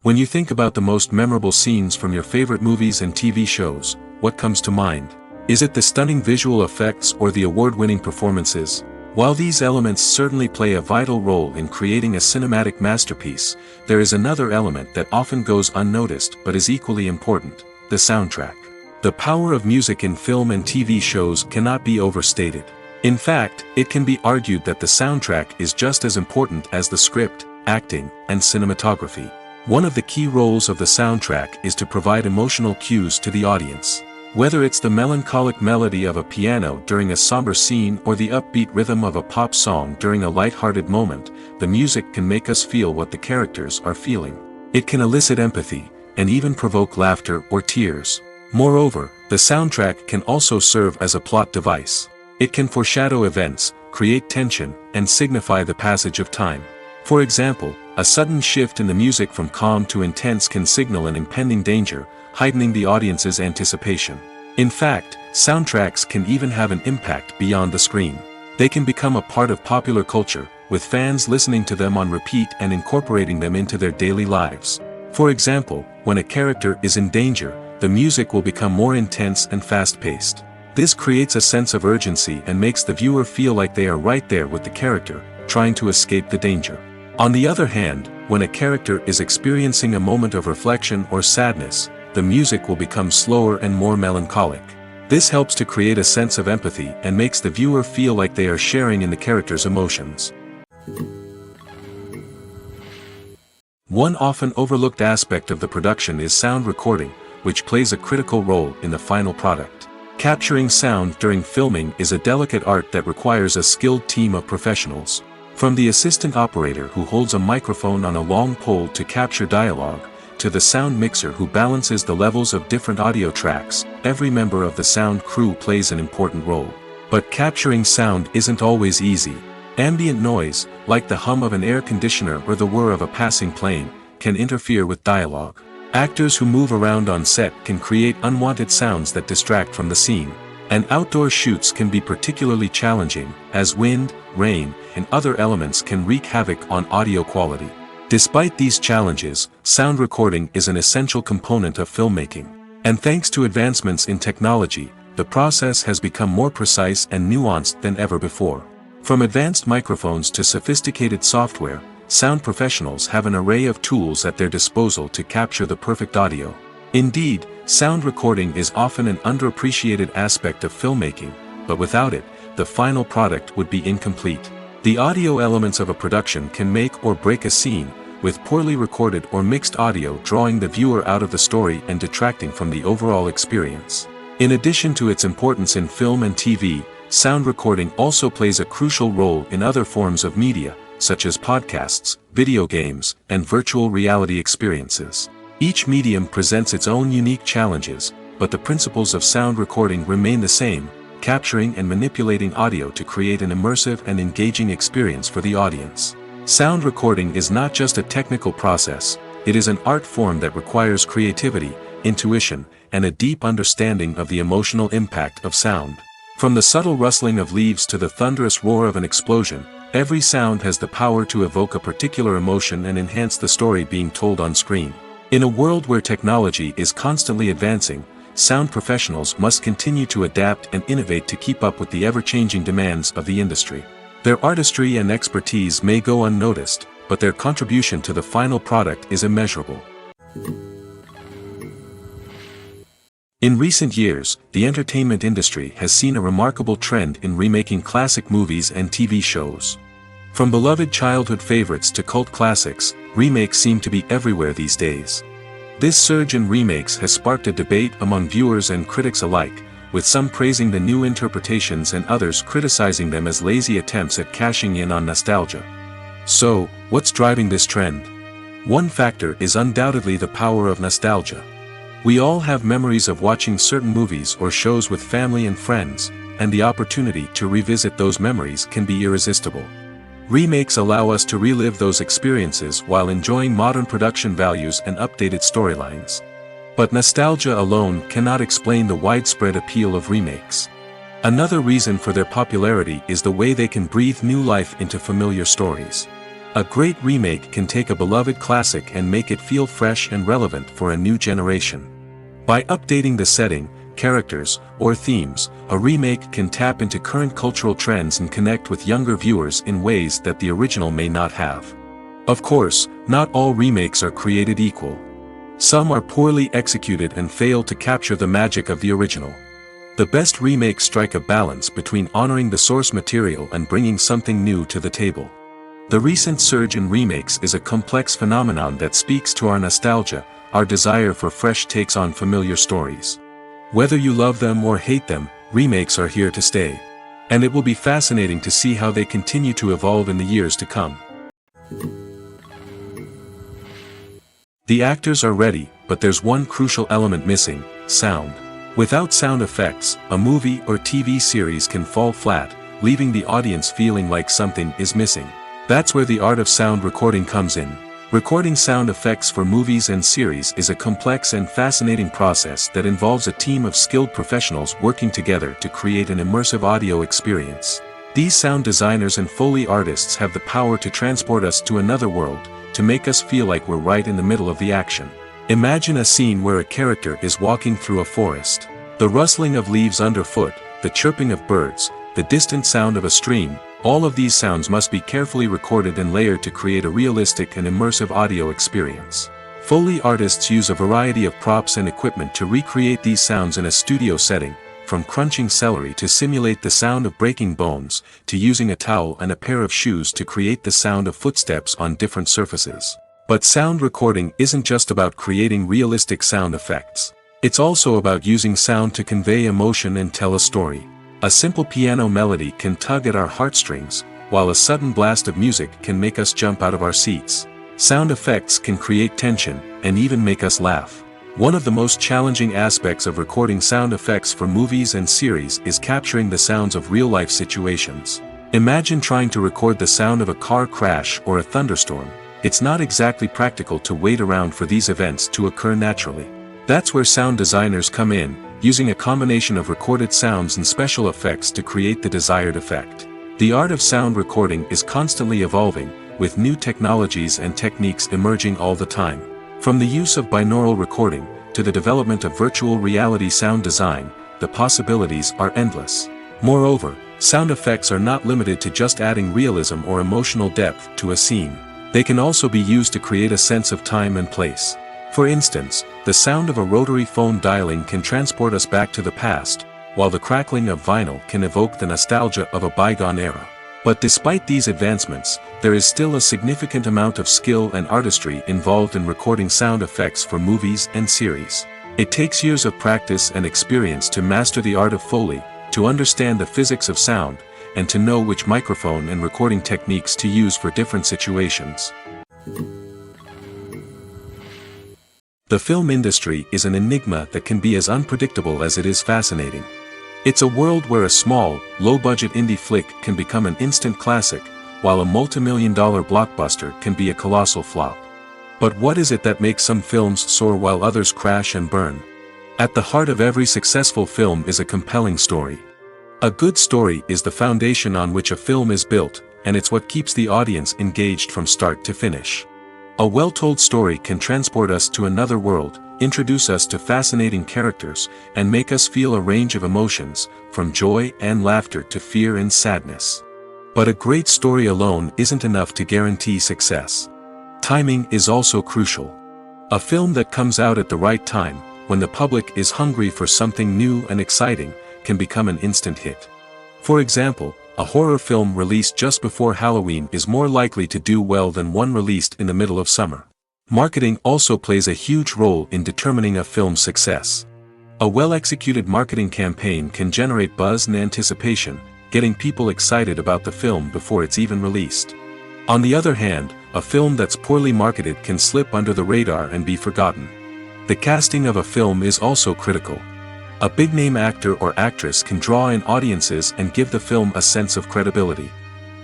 When you think about the most memorable scenes from your favorite movies and TV shows, what comes to mind? Is it the stunning visual effects or the award-winning performances? While these elements certainly play a vital role in creating a cinematic masterpiece, there is another element that often goes unnoticed but is equally important: the soundtrack. The power of music in film and TV shows cannot be overstated. In fact, it can be argued that the soundtrack is just as important as the script, acting, and cinematography. One of the key roles of the soundtrack is to provide emotional cues to the audience. Whether it's the melancholic melody of a piano during a somber scene or the upbeat rhythm of a pop song during a light-hearted moment, the music can make us feel what the characters are feeling. It can elicit empathy, and even provoke laughter or tears. Moreover, the soundtrack can also serve as a plot device. It can foreshadow events, create tension, and signify the passage of time. For example, a sudden shift in the music from calm to intense can signal an impending danger, heightening the audience's anticipation. In fact, soundtracks can even have an impact beyond the screen. They can become a part of popular culture, with fans listening to them on repeat and incorporating them into their daily lives. For example, when a character is in danger, the music will become more intense and fast-paced. This creates a sense of urgency and makes the viewer feel like they are right there with the character, trying to escape the danger. On the other hand, when a character is experiencing a moment of reflection or sadness, the music will become slower and more melancholic. This helps to create a sense of empathy and makes the viewer feel like they are sharing in the character's emotions. One often overlooked aspect of the production is sound recording, which plays a critical role in the final product. Capturing sound during filming is a delicate art that requires a skilled team of professionals. From the assistant operator who holds a microphone on a long pole to capture dialogue, to the sound mixer who balances the levels of different audio tracks, every member of the sound crew plays an important role. But capturing sound isn't always easy. Ambient noise, like the hum of an air conditioner or the whir of a passing plane, can interfere with dialogue. Actors who move around on set can create unwanted sounds that distract from the scene. And outdoor shoots can be particularly challenging, as wind, rain, and other elements can wreak havoc on audio quality. Despite these challenges, sound recording is an essential component of filmmaking. And thanks to advancements in technology, the process has become more precise and nuanced than ever before. From advanced microphones to sophisticated software, sound professionals have an array of tools at their disposal to capture the perfect audio. Indeed, sound recording is often an underappreciated aspect of filmmaking, but without it, the final product would be incomplete. The audio elements of a production can make or break a scene, with poorly recorded or mixed audio drawing the viewer out of the story and detracting from the overall experience. In addition to its importance in film and TV, sound recording also plays a crucial role in other forms of media, such as podcasts, video games, and virtual reality experiences. Each medium presents its own unique challenges, but the principles of sound recording remain the same: capturing and manipulating audio to create an immersive and engaging experience for the audience. Sound recording is not just a technical process, it is an art form that requires creativity, intuition, and a deep understanding of the emotional impact of sound. From the subtle rustling of leaves to the thunderous roar of an explosion, every sound has the power to evoke a particular emotion and enhance the story being told on screen. In a world where technology is constantly advancing, sound professionals must continue to adapt and innovate to keep up with the ever-changing demands of the industry. Their artistry and expertise may go unnoticed, but their contribution to the final product is immeasurable. In recent years, the entertainment industry has seen a remarkable trend in remaking classic movies and TV shows. From beloved childhood favorites to cult classics, remakes seem to be everywhere these days. This surge in remakes has sparked a debate among viewers and critics alike, with some praising the new interpretations and others criticizing them as lazy attempts at cashing in on nostalgia. So, what's driving this trend? One factor is undoubtedly the power of nostalgia. We all have memories of watching certain movies or shows with family and friends, and the opportunity to revisit those memories can be irresistible. Remakes allow us to relive those experiences while enjoying modern production values and updated storylines. But nostalgia alone cannot explain the widespread appeal of remakes. Another reason for their popularity is the way they can breathe new life into familiar stories. A great remake can take a beloved classic and make it feel fresh and relevant for a new generation. By updating the setting, characters, or themes, a remake can tap into current cultural trends and connect with younger viewers in ways that the original may not have. Of course, not all remakes are created equal. Some are poorly executed and fail to capture the magic of the original. The best remakes strike a balance between honoring the source material and bringing something new to the table. The recent surge in remakes is a complex phenomenon that speaks to our nostalgia, our desire for fresh takes on familiar stories. Whether you love them or hate them, remakes are here to stay. And it will be fascinating to see how they continue to evolve in the years to come. The actors are ready, but there's one crucial element missing: sound. Without sound effects, a movie or TV series can fall flat, leaving the audience feeling like something is missing. That's where the art of sound recording comes in. Recording sound effects for movies and series is a complex and fascinating process that involves a team of skilled professionals working together to create an immersive audio experience. These sound designers and Foley artists have the power to transport us to another world, to make us feel like we're right in the middle of the action. Imagine a scene where a character is walking through a forest. The rustling of leaves underfoot, the chirping of birds, the distant sound of a stream, all of these sounds must be carefully recorded and layered to create a realistic and immersive audio experience. Foley artists use a variety of props and equipment to recreate these sounds in a studio setting, from crunching celery to simulate the sound of breaking bones, to using a towel and a pair of shoes to create the sound of footsteps on different surfaces. But sound recording isn't just about creating realistic sound effects. It's also about using sound to convey emotion and tell a story. A simple piano melody can tug at our heartstrings, while a sudden blast of music can make us jump out of our seats. Sound effects can create tension, and even make us laugh. One of the most challenging aspects of recording sound effects for movies and series is capturing the sounds of real-life situations. Imagine trying to record the sound of a car crash or a thunderstorm. It's not exactly practical to wait around for these events to occur naturally. That's where sound designers come in, using a combination of recorded sounds and special effects to create the desired effect. The art of sound recording is constantly evolving, with new technologies and techniques emerging all the time. From the use of binaural recording, to the development of virtual reality sound design, the possibilities are endless. Moreover, sound effects are not limited to just adding realism or emotional depth to a scene. They can also be used to create a sense of time and place. For instance, the sound of a rotary phone dialing can transport us back to the past, while the crackling of vinyl can evoke the nostalgia of a bygone era. But despite these advancements, there is still a significant amount of skill and artistry involved in recording sound effects for movies and series. It takes years of practice and experience to master the art of Foley, to understand the physics of sound, and to know which microphone and recording techniques to use for different situations. The film industry is an enigma that can be as unpredictable as it is fascinating. It's a world where a small, low-budget indie flick can become an instant classic, while a multi-million-dollar blockbuster can be a colossal flop. But what is it that makes some films soar while others crash and burn? At the heart of every successful film is a compelling story. A good story is the foundation on which a film is built, and it's what keeps the audience engaged from start to finish. A well-told story can transport us to another world, introduce us to fascinating characters, and make us feel a range of emotions, from joy and laughter to fear and sadness. But a great story alone isn't enough to guarantee success. Timing is also crucial. A film that comes out at the right time, when the public is hungry for something new and exciting, can become an instant hit. For example, a horror film released just before Halloween is more likely to do well than one released in the middle of summer. Marketing also plays a huge role in determining a film's success. A well-executed marketing campaign can generate buzz and anticipation, getting people excited about the film before it's even released. On the other hand, a film that's poorly marketed can slip under the radar and be forgotten. The casting of a film is also critical. A big-name actor or actress can draw in audiences and give the film a sense of credibility.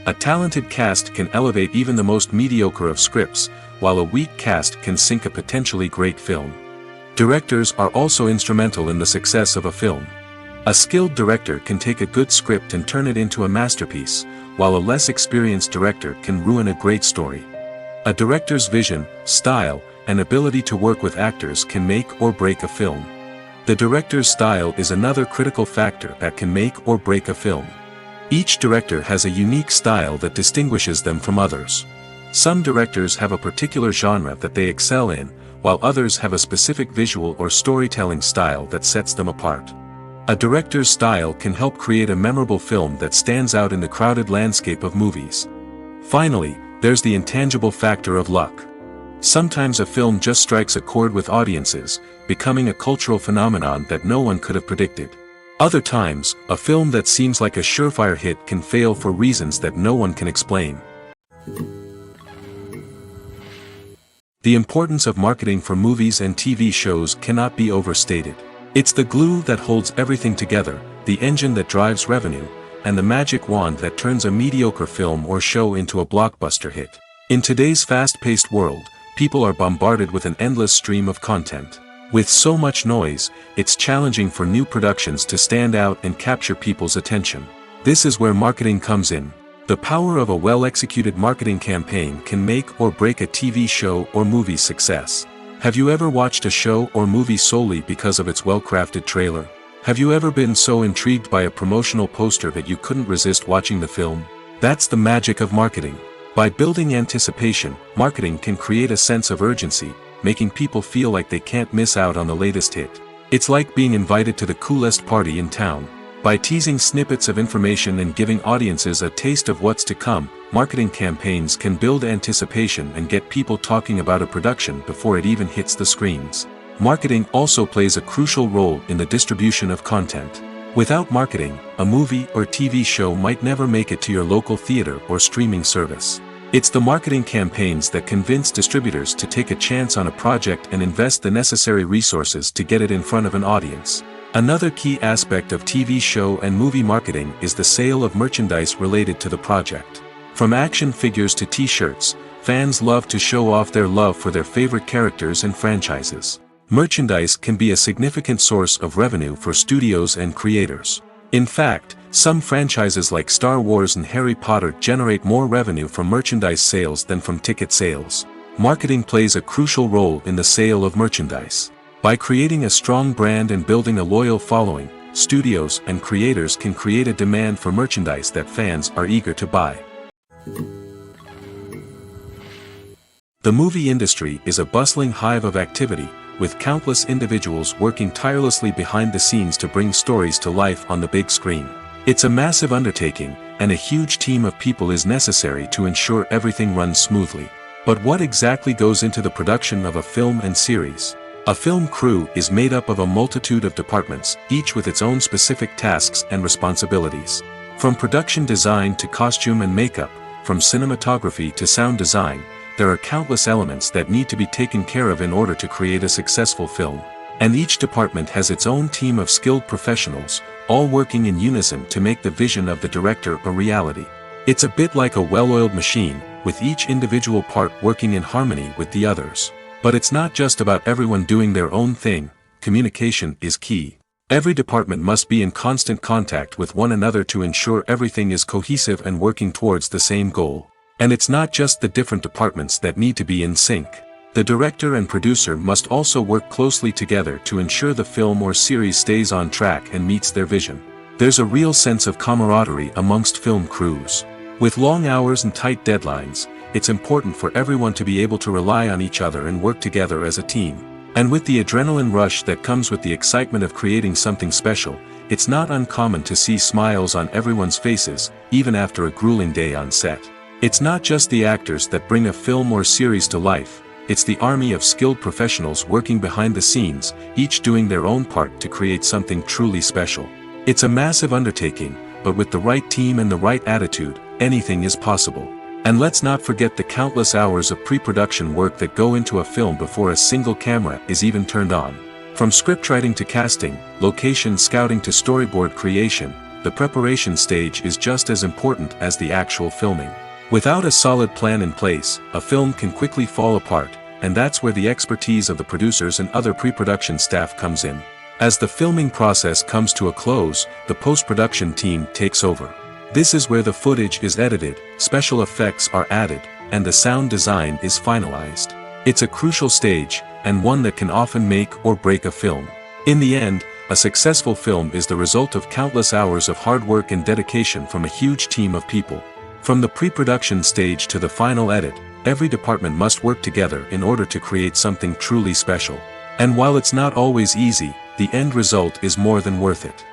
A talented cast can elevate even the most mediocre of scripts, while a weak cast can sink a potentially great film. Directors are also instrumental in the success of a film. A skilled director can take a good script and turn it into a masterpiece, while a less experienced director can ruin a great story. A director's vision, style, and ability to work with actors can make or break a film. The director's style is another critical factor that can make or break a film. Each director has a unique style that distinguishes them from others. Some directors have a particular genre that they excel in, while others have a specific visual or storytelling style that sets them apart. A director's style can help create a memorable film that stands out in the crowded landscape of movies. Finally, there's the intangible factor of luck. Sometimes a film just strikes a chord with audiences, becoming a cultural phenomenon that no one could have predicted. Other times, a film that seems like a surefire hit can fail for reasons that no one can explain. The importance of marketing for movies and TV shows cannot be overstated. It's the glue that holds everything together, the engine that drives revenue, and the magic wand that turns a mediocre film or show into a blockbuster hit. In today's fast-paced world, people are bombarded with an endless stream of content. With so much noise, it's challenging for new productions to stand out and capture people's attention. This is where marketing comes in. The power of a well-executed marketing campaign can make or break a TV show or movie's success. Have you ever watched a show or movie solely because of its well-crafted trailer? Have you ever been so intrigued by a promotional poster that you couldn't resist watching the film? That's the magic of marketing. By building anticipation, marketing can create a sense of urgency, making people feel like they can't miss out on the latest hit. It's like being invited to the coolest party in town. By teasing snippets of information and giving audiences a taste of what's to come, marketing campaigns can build anticipation and get people talking about a production before it even hits the screens. Marketing also plays a crucial role in the distribution of content. Without marketing, a movie or TV show might never make it to your local theater or streaming service. It's the marketing campaigns that convince distributors to take a chance on a project and invest the necessary resources to get it in front of an audience. Another key aspect of TV show and movie marketing is the sale of merchandise related to the project. From action figures to t-shirts, fans love to show off their love for their favorite characters and franchises. Merchandise can be a significant source of revenue for studios and creators. In fact, some franchises like Star Wars and Harry Potter generate more revenue from merchandise sales than from ticket sales. Marketing plays a crucial role in the sale of merchandise. By creating a strong brand and building a loyal following, studios and creators can create a demand for merchandise that fans are eager to buy. The movie industry is a bustling hive of activity, with countless individuals working tirelessly behind the scenes to bring stories to life on the big screen. It's a massive undertaking, and a huge team of people is necessary to ensure everything runs smoothly. But what exactly goes into the production of a film and series? A film crew is made up of a multitude of departments, each with its own specific tasks and responsibilities. From production design to costume and makeup, from cinematography to sound design, there are countless elements that need to be taken care of in order to create a successful film. And each department has its own team of skilled professionals, all working in unison to make the vision of the director a reality. It's a bit like a well-oiled machine, with each individual part working in harmony with the others. But it's not just about everyone doing their own thing. Communication is key. Every department must be in constant contact with one another to ensure everything is cohesive and working towards the same goal. And it's not just the different departments that need to be in sync. The director and producer must also work closely together to ensure the film or series stays on track and meets their vision. There's a real sense of camaraderie amongst film crews. With long hours and tight deadlines, it's important for everyone to be able to rely on each other and work together as a team. And with the adrenaline rush that comes with the excitement of creating something special, it's not uncommon to see smiles on everyone's faces, even after a grueling day on set. It's not just the actors that bring a film or series to life, it's the army of skilled professionals working behind the scenes, each doing their own part to create something truly special. It's a massive undertaking, but with the right team and the right attitude, anything is possible. And let's not forget the countless hours of pre-production work that go into a film before a single camera is even turned on. From scriptwriting to casting, location scouting to storyboard creation, the preparation stage is just as important as the actual filming. Without a solid plan in place, a film can quickly fall apart, and that's where the expertise of the producers and other pre-production staff comes in. As the filming process comes to a close, the post-production team takes over. This is where the footage is edited, special effects are added, and the sound design is finalized. It's a crucial stage, and one that can often make or break a film. In the end, a successful film is the result of countless hours of hard work and dedication from a huge team of people. From the pre-production stage to the final edit, every department must work together in order to create something truly special. And while it's not always easy, the end result is more than worth it.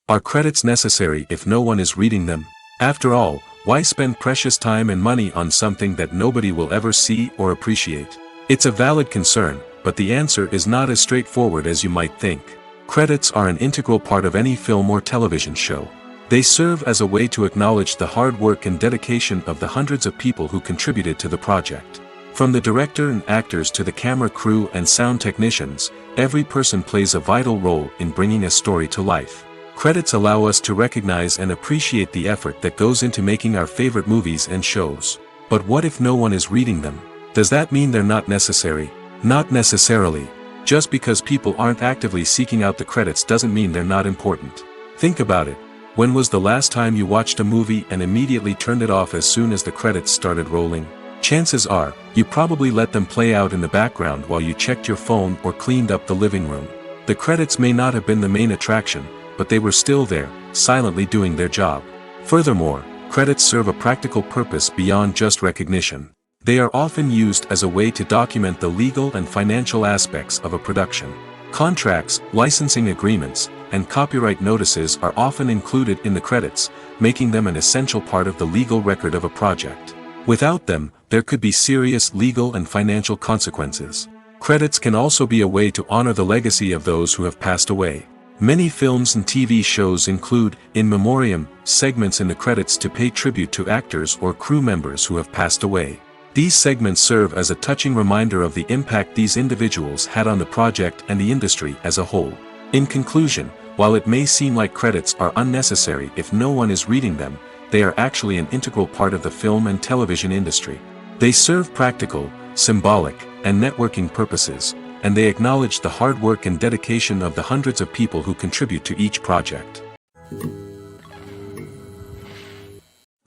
Are credits necessary if no one is reading them? After all, why spend precious time and money on something that nobody will ever see or appreciate? It's a valid concern, but the answer is not as straightforward as you might think. Credits are an integral part of any film or television show. They serve as a way to acknowledge the hard work and dedication of the hundreds of people who contributed to the project. From the director and actors to the camera crew and sound technicians, every person plays a vital role in bringing a story to life. Credits allow us to recognize and appreciate the effort that goes into making our favorite movies and shows. But what if no one is reading them? Does that mean they're not necessary? Not necessarily. Just because people aren't actively seeking out the credits doesn't mean they're not important. Think about it. When was the last time you watched a movie and immediately turned it off as soon as the credits started rolling? Chances are, you probably let them play out in the background while you checked your phone or cleaned up the living room. The credits may not have been the main attraction, but they were still there, silently doing their job. Furthermore, credits serve a practical purpose beyond just recognition. They are often used as a way to document the legal and financial aspects of a production. Contracts, licensing agreements, and copyright notices are often included in the credits, making them an essential part of the legal record of a project. Without them, there could be serious legal and financial consequences. Credits can also be a way to honor the legacy of those who have passed away. Many films and TV shows include, in memoriam, segments in the credits to pay tribute to actors or crew members who have passed away. These segments serve as a touching reminder of the impact these individuals had on the project and the industry as a whole. In conclusion, while it may seem like credits are unnecessary if no one is reading them, they are actually an integral part of the film and television industry. They serve practical, symbolic, and networking purposes, and they acknowledge the hard work and dedication of the hundreds of people who contribute to each project.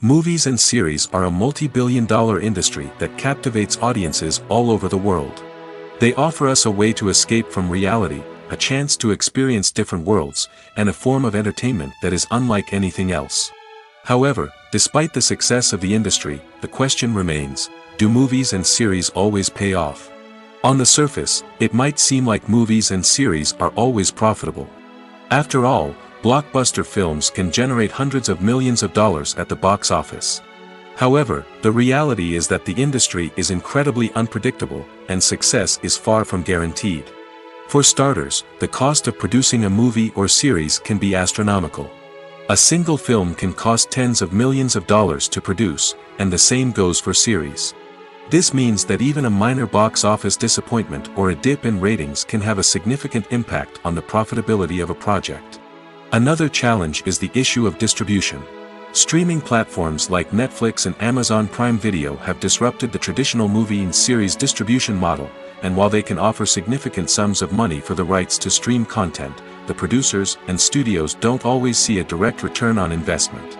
Movies and series are a multi-billion-dollar industry that captivates audiences all over the world. They offer us a way to escape from reality, a chance to experience different worlds, and a form of entertainment that is unlike anything else. However, despite the success of the industry, the question remains, do movies and series always pay off? On the surface, it might seem like movies and series are always profitable. After all, blockbuster films can generate hundreds of millions of dollars at the box office. However, the reality is that the industry is incredibly unpredictable, and success is far from guaranteed. For starters, the cost of producing a movie or series can be astronomical. A single film can cost tens of millions of dollars to produce, and the same goes for series. This means that even a minor box office disappointment or a dip in ratings can have a significant impact on the profitability of a project. Another challenge is the issue of distribution. Streaming platforms like Netflix and Amazon Prime Video have disrupted the traditional movie and series distribution model, and while they can offer significant sums of money for the rights to stream content, the producers and studios don't always see a direct return on investment.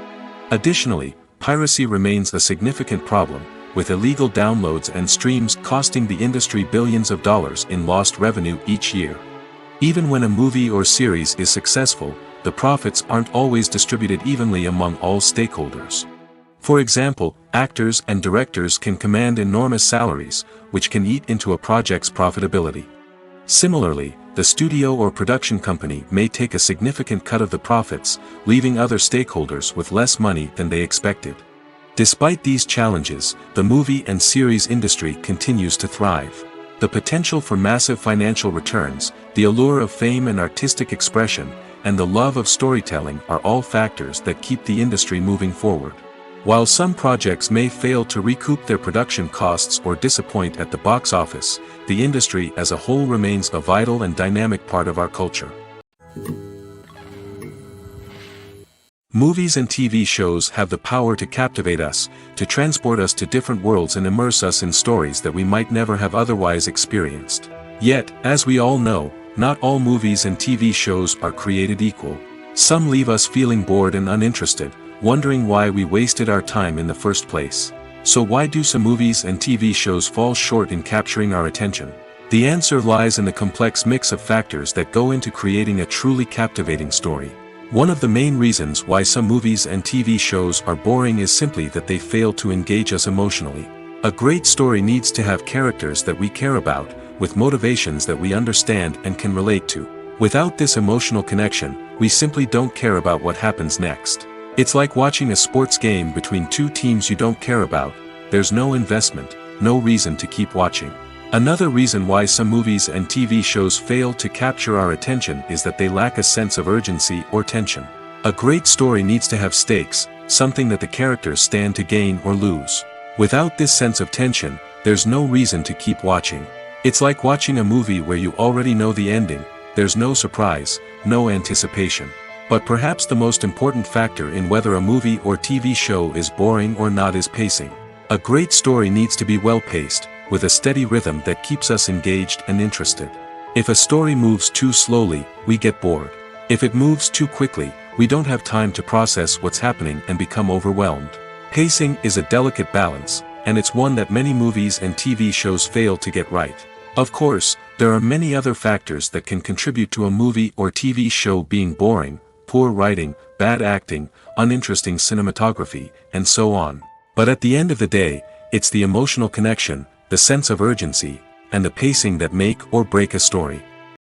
Additionally, piracy remains a significant problem, with illegal downloads and streams costing the industry billions of dollars in lost revenue each year. Even when a movie or series is successful, the profits aren't always distributed evenly among all stakeholders. For example, actors and directors can command enormous salaries, which can eat into a project's profitability. Similarly, the studio or production company may take a significant cut of the profits, leaving other stakeholders with less money than they expected. Despite these challenges, the movie and series industry continues to thrive. The potential for massive financial returns, the allure of fame and artistic expression, and the love of storytelling are all factors that keep the industry moving forward. While some projects may fail to recoup their production costs or disappoint at the box office, the industry as a whole remains a vital and dynamic part of our culture. Movies and TV shows have the power to captivate us, to transport us to different worlds and immerse us in stories that we might never have otherwise experienced. Yet, as we all know, not all movies and TV shows are created equal. Some leave us feeling bored and uninterested, wondering why we wasted our time in the first place. So why do some movies and TV shows fall short in capturing our attention? The answer lies in the complex mix of factors that go into creating a truly captivating story. One of the main reasons why some movies and TV shows are boring is simply that they fail to engage us emotionally. A great story needs to have characters that we care about, with motivations that we understand and can relate to. Without this emotional connection, we simply don't care about what happens next. It's like watching a sports game between two teams you don't care about. There's no investment, no reason to keep watching. Another reason why some movies and TV shows fail to capture our attention is that they lack a sense of urgency or tension. A great story needs to have stakes, something that the characters stand to gain or lose. Without this sense of tension, there's no reason to keep watching. It's like watching a movie where you already know the ending. There's no surprise, no anticipation. But perhaps the most important factor in whether a movie or TV show is boring or not is pacing. A great story needs to be well-paced, with a steady rhythm that keeps us engaged and interested. If a story moves too slowly, we get bored. If it moves too quickly, we don't have time to process what's happening and become overwhelmed. Pacing is a delicate balance, and it's one that many movies and TV shows fail to get right. Of course, there are many other factors that can contribute to a movie or TV show being boring: poor writing, bad acting, uninteresting cinematography, and so on. But at the end of the day, it's the emotional connection, the sense of urgency, and the pacing that make or break a story.